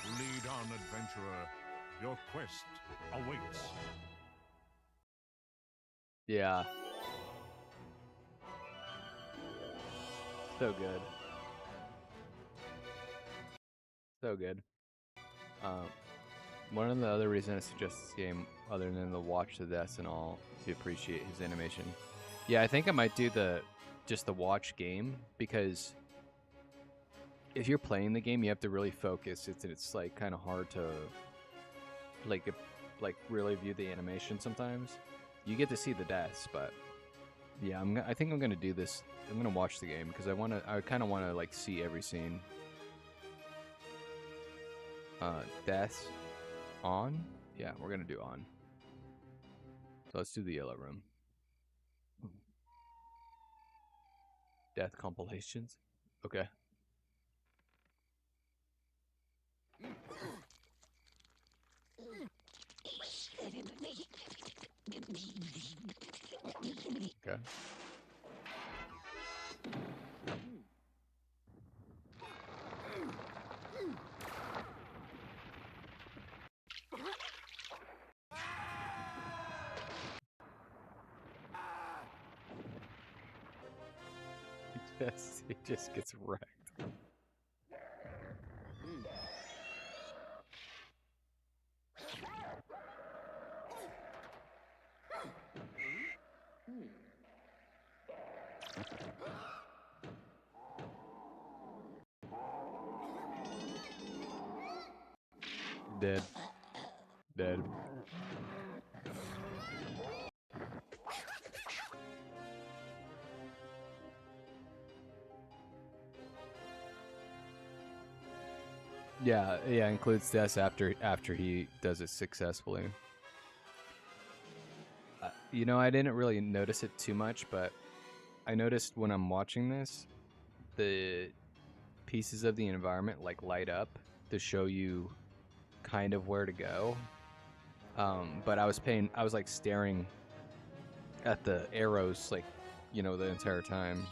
Lead on, adventurer. Your quest awaits. Yeah. So good. So good. One of the other reasons I suggest this game, other than the watch the deaths and all, to appreciate his animation. Yeah, I think I might do just the watch game, because if you're playing the game, you have to really focus. It's like kind of hard to like really view the animation sometimes. You get to see the deaths, but yeah, I think I'm gonna do this. I'm gonna watch the game because I kind of want to like see every scene. Deaths on? Yeah, we're gonna do on. So let's do the yellow room. Death compilations. Okay. Okay. He just gets wrecked. Dead. Dead. Yeah, includes deaths after he does it successfully. You know, I didn't really notice it too much, but I noticed when I'm watching this, the pieces of the environment like light up to show you kind of where to go. But I was like staring at the arrows, like, you know, the entire time.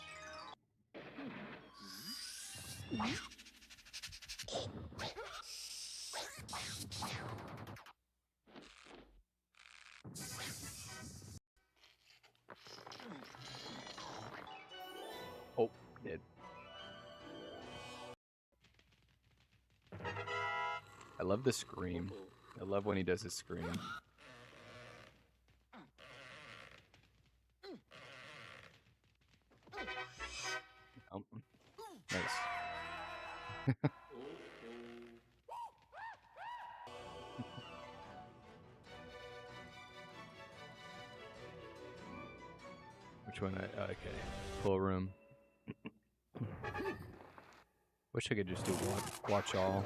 Oh, it. I love the scream. I love when he does his scream. Oh, nice. Which one? Okay, full room. Wish I could just do watch all.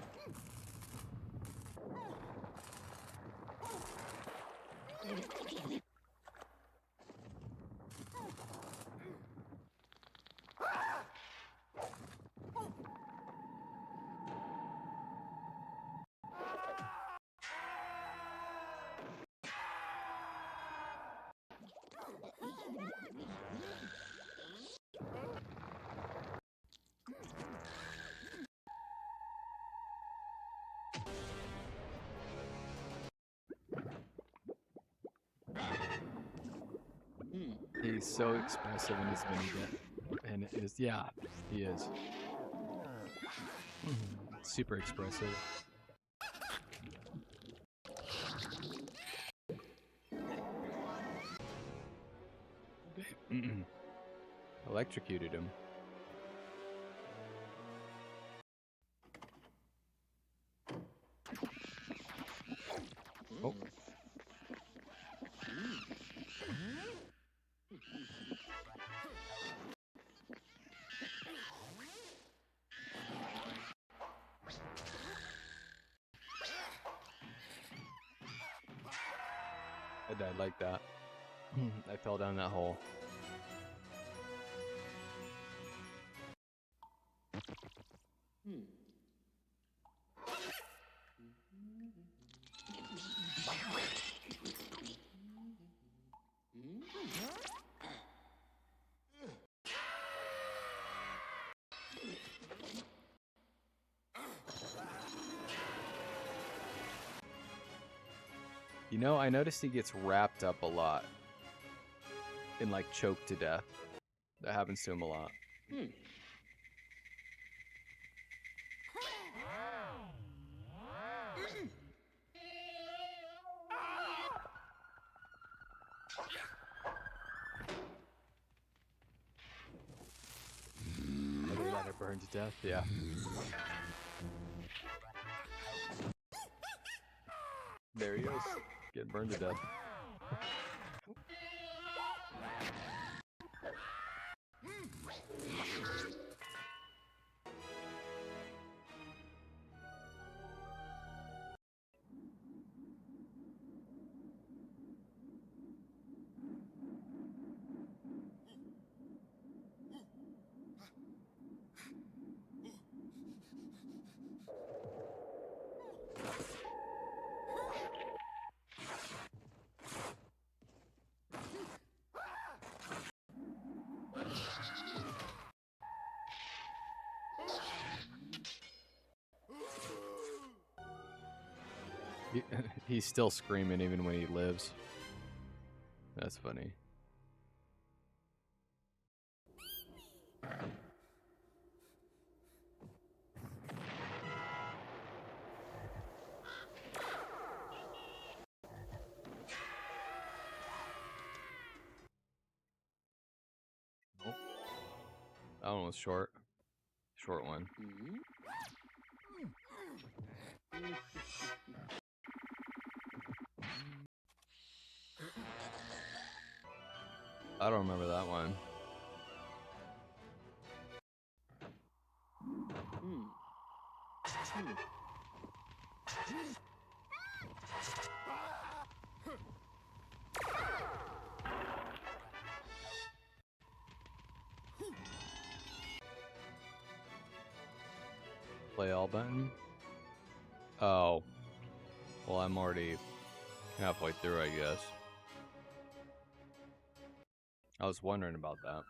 He's so expressive in his mini and it is, yeah, he is. Super expressive. Electrocuted him. Oh. I died like that. I fell down that hole. You know, I noticed he gets wrapped up a lot and like choked to death. That happens to him a lot. They let it burn to death, yeah. There he is, getting burned to death. He's still screaming even when he lives. That's funny. Oh. That one was short. Short one. I don't remember that one. Play all button? Oh. Well, I'm already halfway through, I guess. I was wondering about that.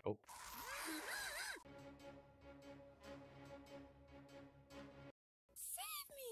Oh. Save me!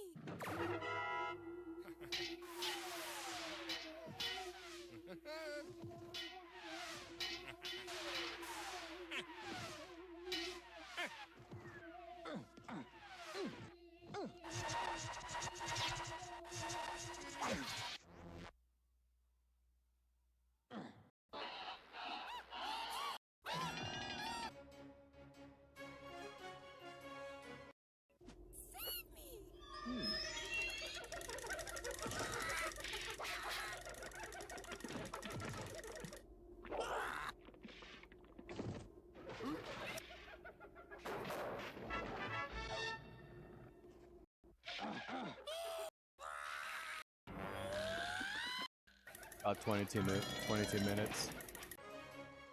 About 22 minutes.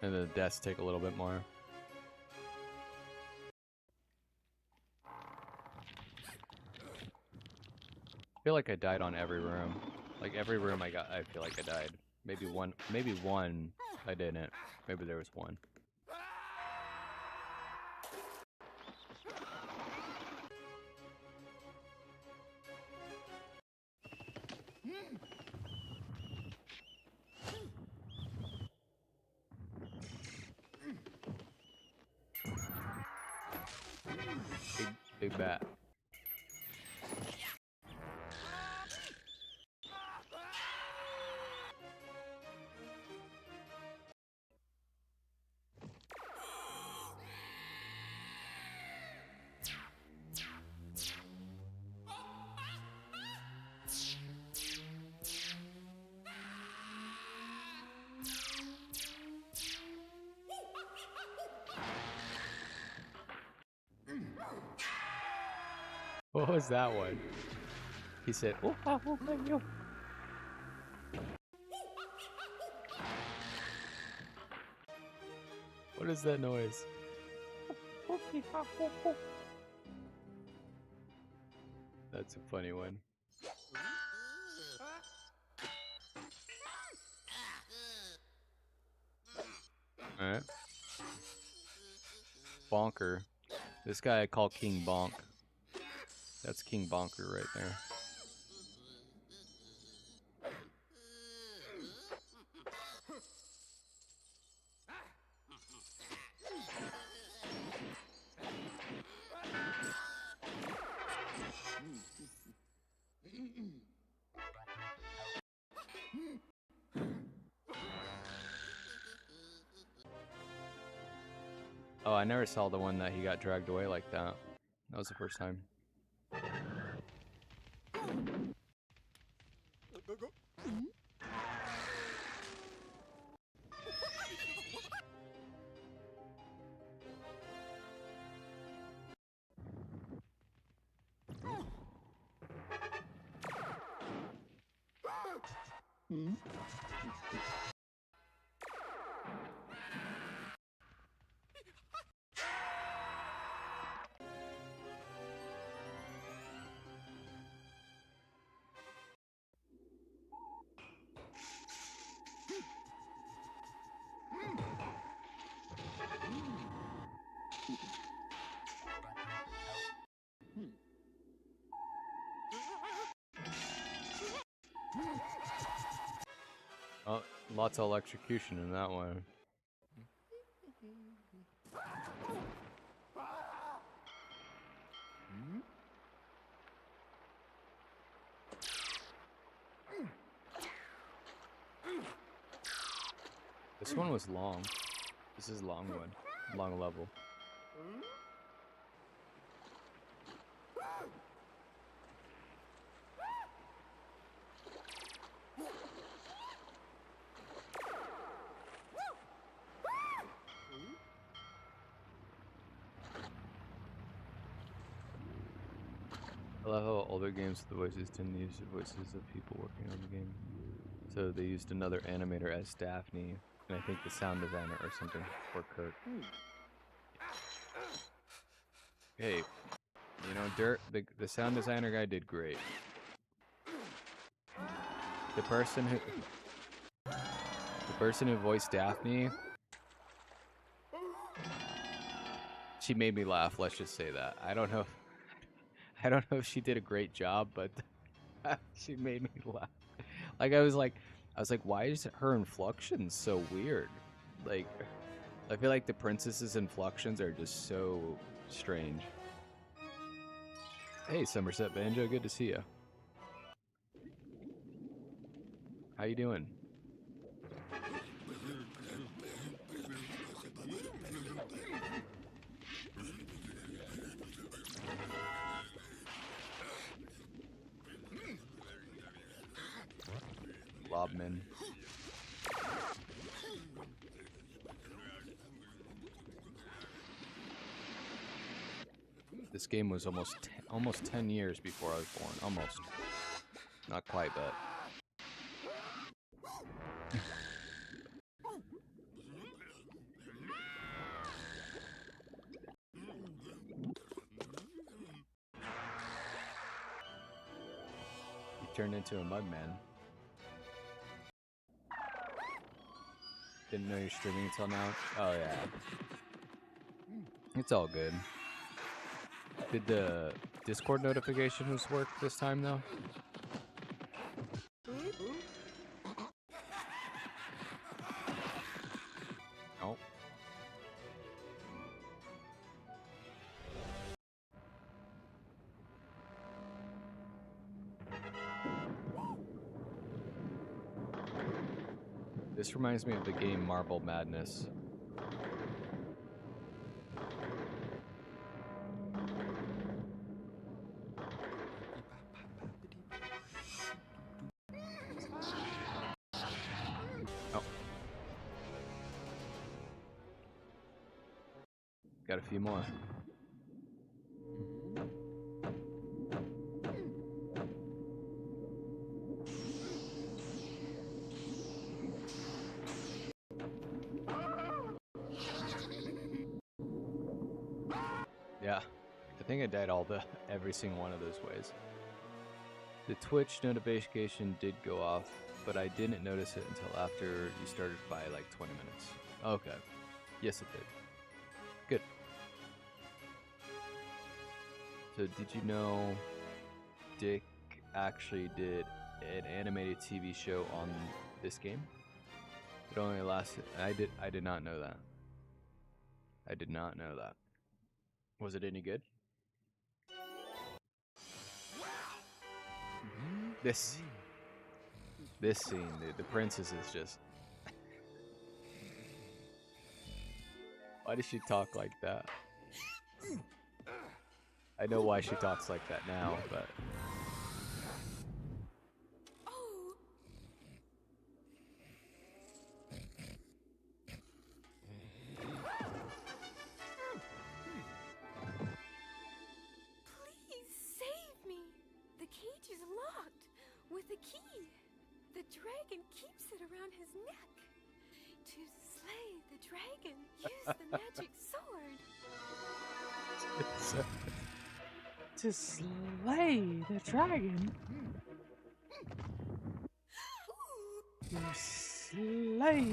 And the deaths take a little bit more. I feel like I died on every room. Like every room I feel like I died. Maybe one I didn't. Maybe there was one. Big bat. What was that one? He said, "Oh, thank you." What is that noise? That's a funny one. Alright. Bonker. This guy I call King Bonk. That's King Bonker right there. Oh, I never saw the one that he got dragged away like that. That was the first time. Oh, lots of electrocution in that one. This one was long. This is a long one. Long level. I love how older games with the voices tend to use the voices of people working on the game. So they used another animator as Daphne, and I think the sound designer or something for Kurt. Hey, you know, Dirk, the sound designer guy did great. The person who voiced Daphne, she made me laugh. Let's just say that. I don't know if she did a great job, but she made me laugh. Like I was like, why is her inflections so weird? Like, I feel like the princess's inflections are just so strange. Hey, Somerset Banjo, good to see you. How you doing? Lobman. This game was almost 10 years before I was born. Almost. Not quite, but. He turned into a mudman. Didn't know you're streaming until now? Oh, yeah. It's all good. Did the Discord notifications work this time, though? Oh. This reminds me of the game Marble Madness. Oh. Got a few more. Yeah, I think I died every single one of those ways. The Twitch notification did go off, but I didn't notice it until after you started by like 20 minutes. Okay. Yes, it did. Good. So did you know Dick actually did an animated TV show on this game? It only lasted. I did not know that. I did not know that. Was it any good? This scene, dude, the princess is just. Why does she talk like that? I know why she talks like that now, but. Oh, please save me. The cage is locked with a key. The dragon keeps it around his neck. To slay the dragon, use the magic sword. To slay the dragon. To slay.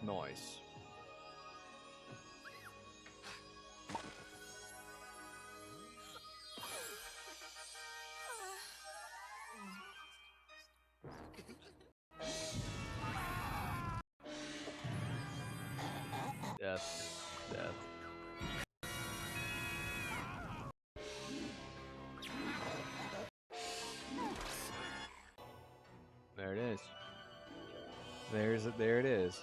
Nice. Death. There it is.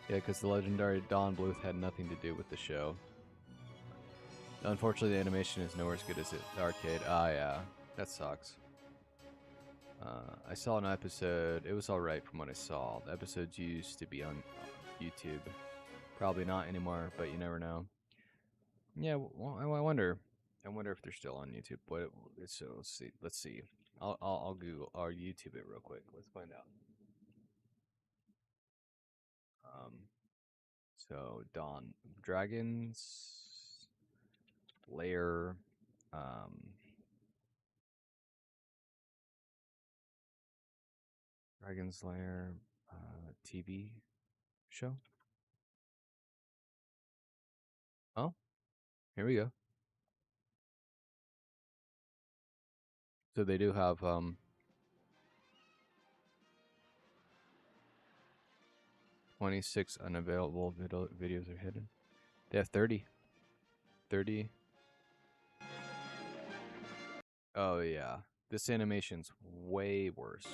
Yeah, because the legendary Don Bluth had nothing to do with the show. Unfortunately, the animation is nowhere as good as the arcade. Ah, yeah. That sucks. I saw an episode. It was alright from what I saw. The episodes used to be on YouTube. Probably not anymore, but you never know. Yeah, well, I wonder. I wonder if they're still on YouTube. But so let's see. Let's see. I'll Google or YouTube it real quick. Let's find out. So Dawn Dragons Lair. Dragon's Lair TV show. Oh, here we go. So they do have 26 unavailable videos are hidden. They have 30. 30. Oh yeah. This animation's way worse.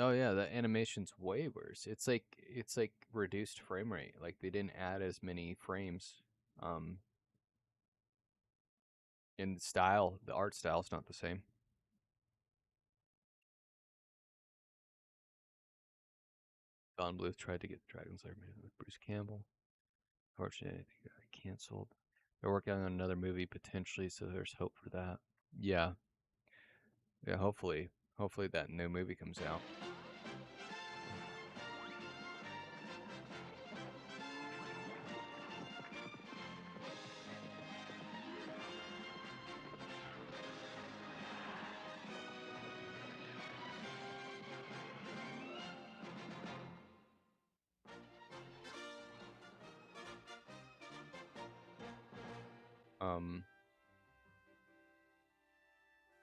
Oh yeah, the animation's way worse. It's like reduced frame rate. Like they didn't add as many frames. In style, the art style's not the same. Don Bluth tried to get Dragon's Lair made with Bruce Campbell. Unfortunately, it got canceled. They're working on another movie potentially, so there's hope for that. Yeah. Yeah, hopefully that new movie comes out.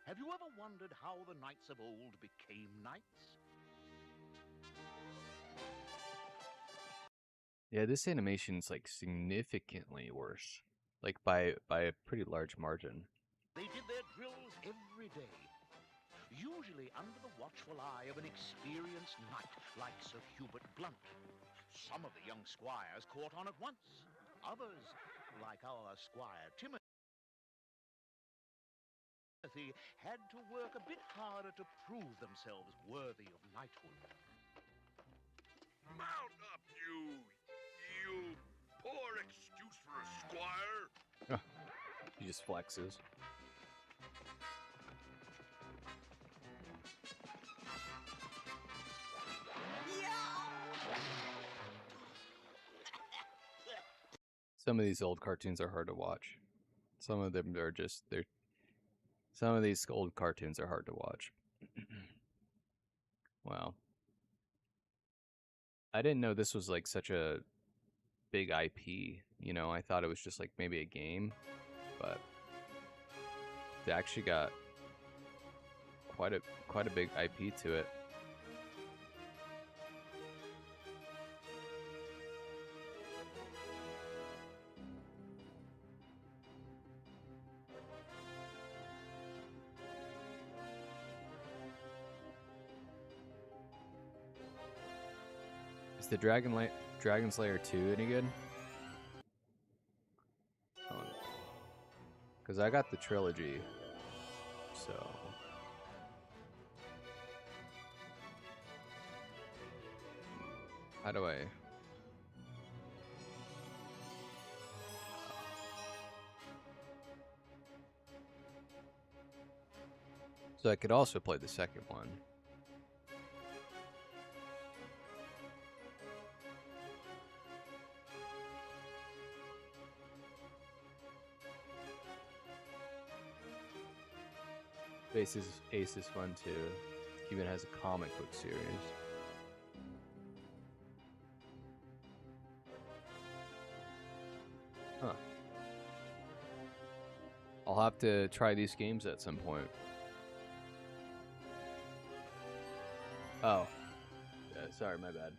Have you ever wondered how the knights of old became knights? Yeah, this animation's like significantly worse. Like by a pretty large margin. They did their drills every day, usually under the watchful eye of an experienced knight like Sir Hubert Blunt. Some of the young squires caught on at once. Others, like our Squire Timothy, had to work a bit harder to prove themselves worthy of knighthood. Mount up, you poor excuse for a squire. He just flexes. Some of these old cartoons are hard to watch. Some of them are just some of these old cartoons are hard to watch. Wow. I didn't know this was like such a big IP. You know, I thought it was just like maybe a game, but they actually got quite a big IP to it. Is the Dragon's Lair 2 any good? Because I got the trilogy, so... How do I... So I could also play the second one. Ace is fun too. Even has a comic book series. Huh. I'll have to try these games at some point. Oh. Sorry, my bad.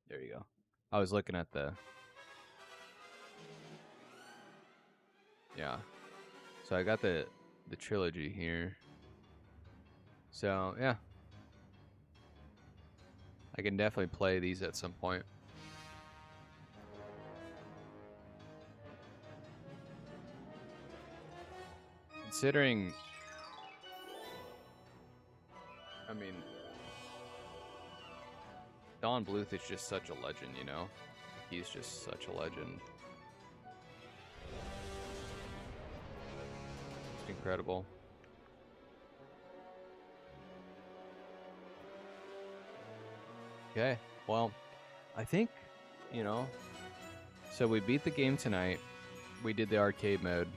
There you go. I was looking at the... Yeah. So I got the trilogy here. So, yeah. I can definitely play these at some point. Considering... I mean... Don Bluth is just such a legend, you know? He's just such a legend. It's incredible. Okay, well, I think, you know, so we beat the game tonight. We did the arcade mode.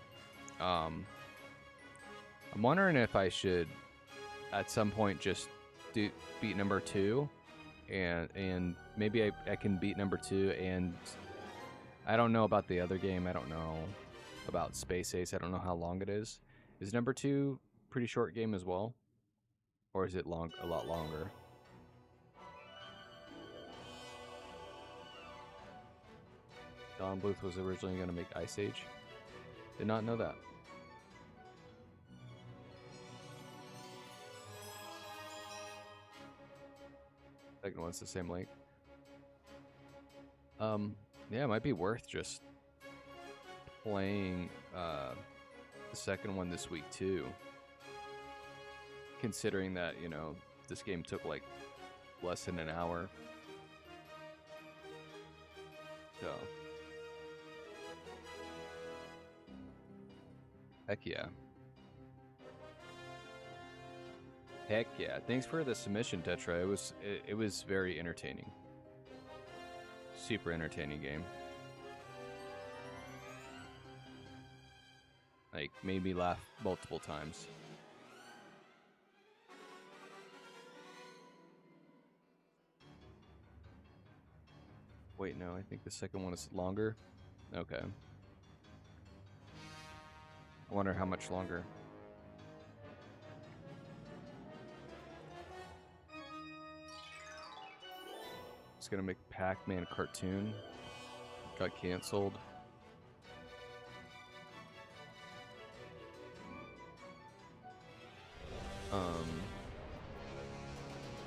I'm wondering if I should, at some point, just beat number 2, and maybe I can beat number 2, and I don't know about the other game. I don't know about Space Ace. I don't know how long it is. Is number 2 pretty short game as well, or is it a lot longer? Don Bluth was originally going to make Ice Age. Did not know that. Second one's the same length. Yeah, it might be worth just playing the second one this week too. Considering that, you know, this game took like less than an hour. So... Heck yeah. Heck yeah. Thanks for the submission, Tetra. It was very entertaining. Super entertaining game. Like, made me laugh multiple times. Wait, no, I think the second one is longer. Okay. I wonder how much longer. It's gonna make Pac-Man cartoon. Got canceled.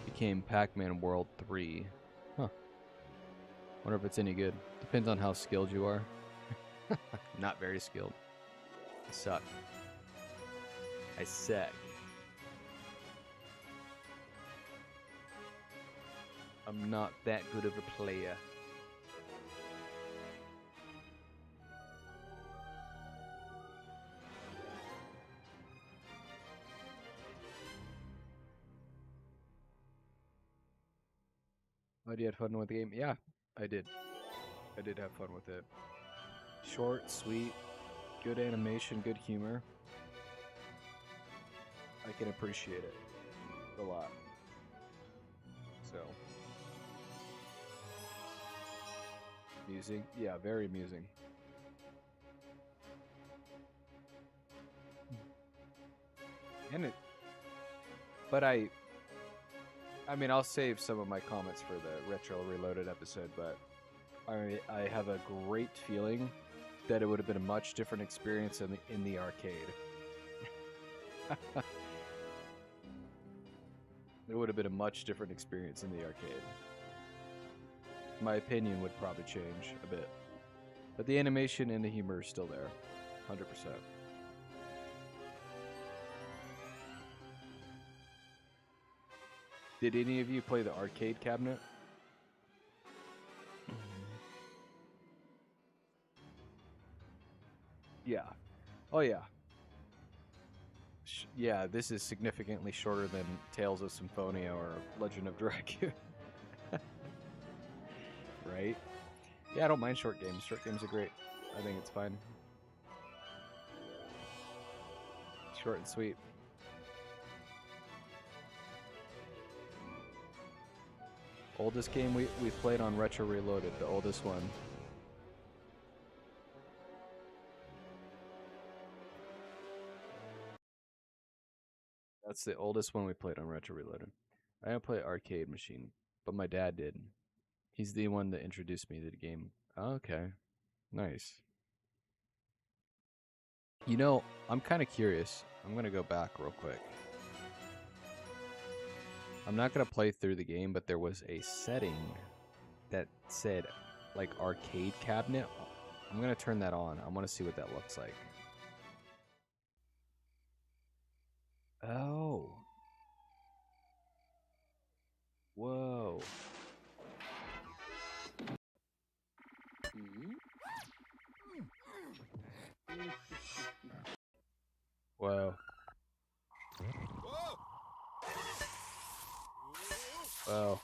Became Pac-Man World 3. Huh. Wonder if it's any good. Depends on how skilled you are. Not very skilled. I suck. I suck. I'm not that good of a player. Oh, you had fun with the game? Yeah, I did. I did have fun with it. Short, sweet, good animation, good humor. I can appreciate it a lot. So, amusing? Yeah, very amusing. And it, but I mean, I'll save some of my comments for the Retro Reloaded episode, but I have a great feeling that it would have been a much different experience in the arcade. It would have been a much different experience in the arcade. My opinion would probably change a bit. But the animation and the humor is still there. 100%. Did any of you play the arcade cabinet? Yeah. Oh, yeah. Yeah, this is significantly shorter than Tales of Symphonia or Legend of Dracula. Right? Yeah, I don't mind short games. Short games are great. I think it's fine. Short and sweet. Oldest game we played on Retro Reloaded, the oldest one. That's the oldest one we played on Retro Reloaded. I don't play arcade machine, but my dad did. He's the one that introduced me to the game. Okay, nice. You know, I'm kind of curious. I'm gonna go back real quick. I'm not gonna play through the game, but there was a setting that said like arcade cabinet. I'm gonna turn that on. I want to see what that looks like. Oh. Whoa. Whoa. Whoa.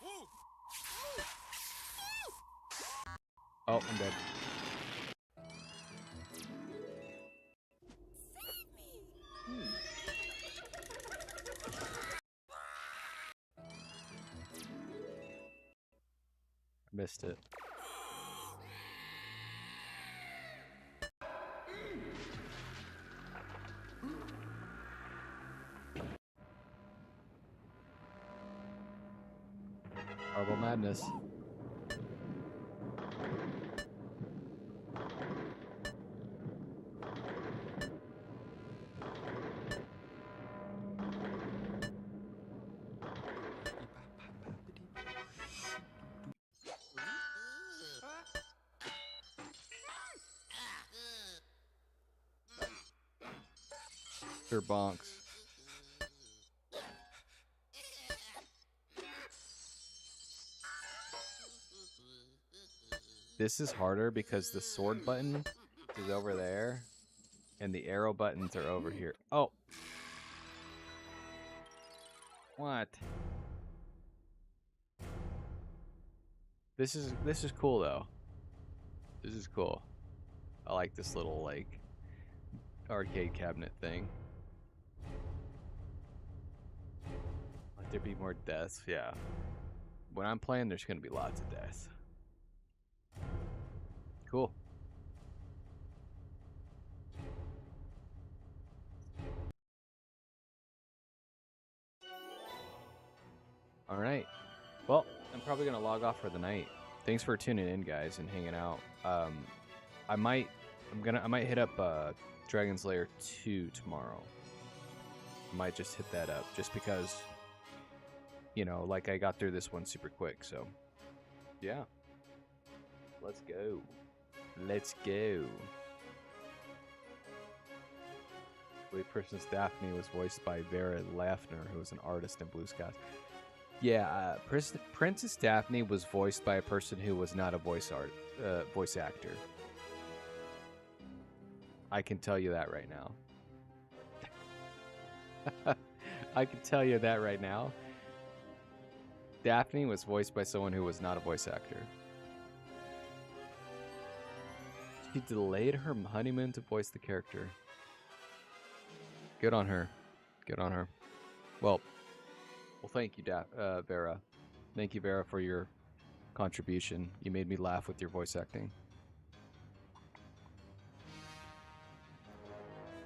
Oh, I'm dead. Missed it. Marble Madness. Sure bonks. This is harder because the sword button is over there and the arrow buttons are over here. Oh. What? This is cool though. This is cool. I like this little like arcade cabinet thing. Let there be more deaths, yeah. When I'm playing, there's gonna be lots of deaths. Cool. All right. Well, I'm probably gonna log off for the night. Thanks for tuning in, guys, and hanging out. I might hit up Dragon's Lair 2 tomorrow. I might just hit that up, just because, you know, like I got through this one super quick. So, yeah. Let's go. Let's go. The Princess Daphne was voiced by Vera Laffner, who was an artist in Blue Skies. Yeah, Princess Daphne was voiced by a person who was not a voice actor. I can tell you that right now. I can tell you that right now. Daphne was voiced by someone who was not a voice actor. She delayed her honeymoon to voice the character. Good on her. Good on her. Well, thank you, Vera. Thank you, Vera, for your contribution. You made me laugh with your voice acting.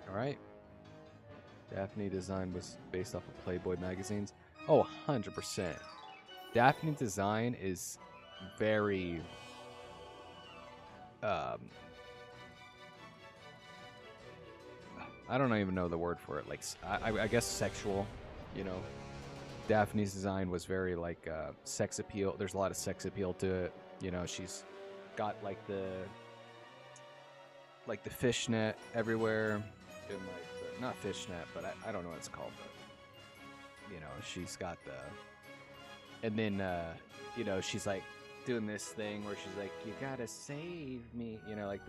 All right. Daphne design was based off of Playboy magazines. Oh, 100%. Daphne design is very... I don't even know the word for it. Like, I guess sexual, you know. Daphne's design was very like sex appeal. There's a lot of sex appeal to it. You know, she's got like the fishnet everywhere, and like not fishnet, but I don't know what it's called. But you know, she's got the, and then you know, she's like doing this thing where she's like, "You gotta save me," you know, like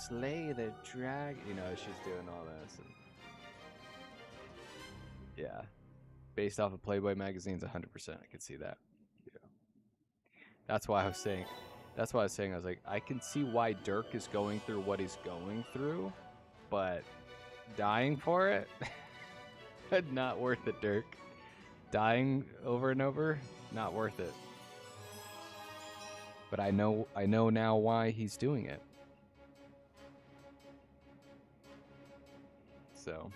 slay the drag. You know, she's doing all this. And yeah. Based off of Playboy magazines, 100%. I could see that. Yeah. That's why I was saying. That's why I was saying. I was like, I can see why Dirk is going through what he's going through, but dying for it, not worth it, Dirk. Dying over and over, not worth it. But I know now why he's doing it. So.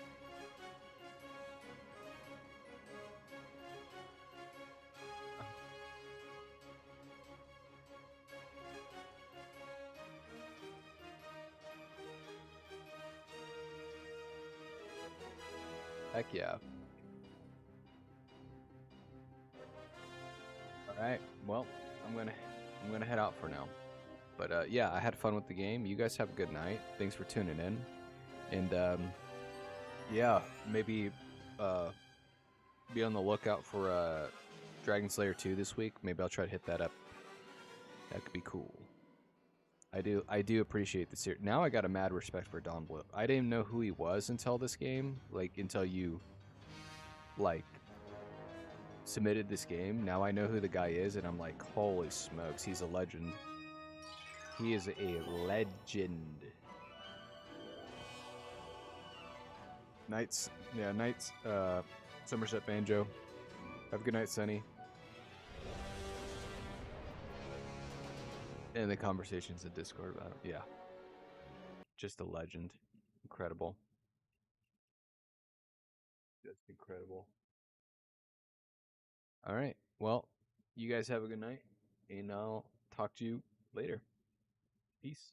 Heck yeah. All right. Well, I'm gonna head out for now. But yeah, I had fun with the game. You guys have a good night. Thanks for tuning in. And yeah, maybe be on the lookout for Dragon Slayer 2 this week. Maybe I'll try to hit that up. That could be cool. I do appreciate the series. Now I got a mad respect for Don Bluth. I didn't know who he was until this game, like until you like submitted this game. Now I know who the guy is, and I'm like, holy smokes, he's a legend. He is a legend. Nights, Somerset Banjo. Have a good night, Sonny. And the conversations in Discord about him. Yeah. Just a legend. Incredible. Just incredible. All right. Well, you guys have a good night, and I'll talk to you later. Peace.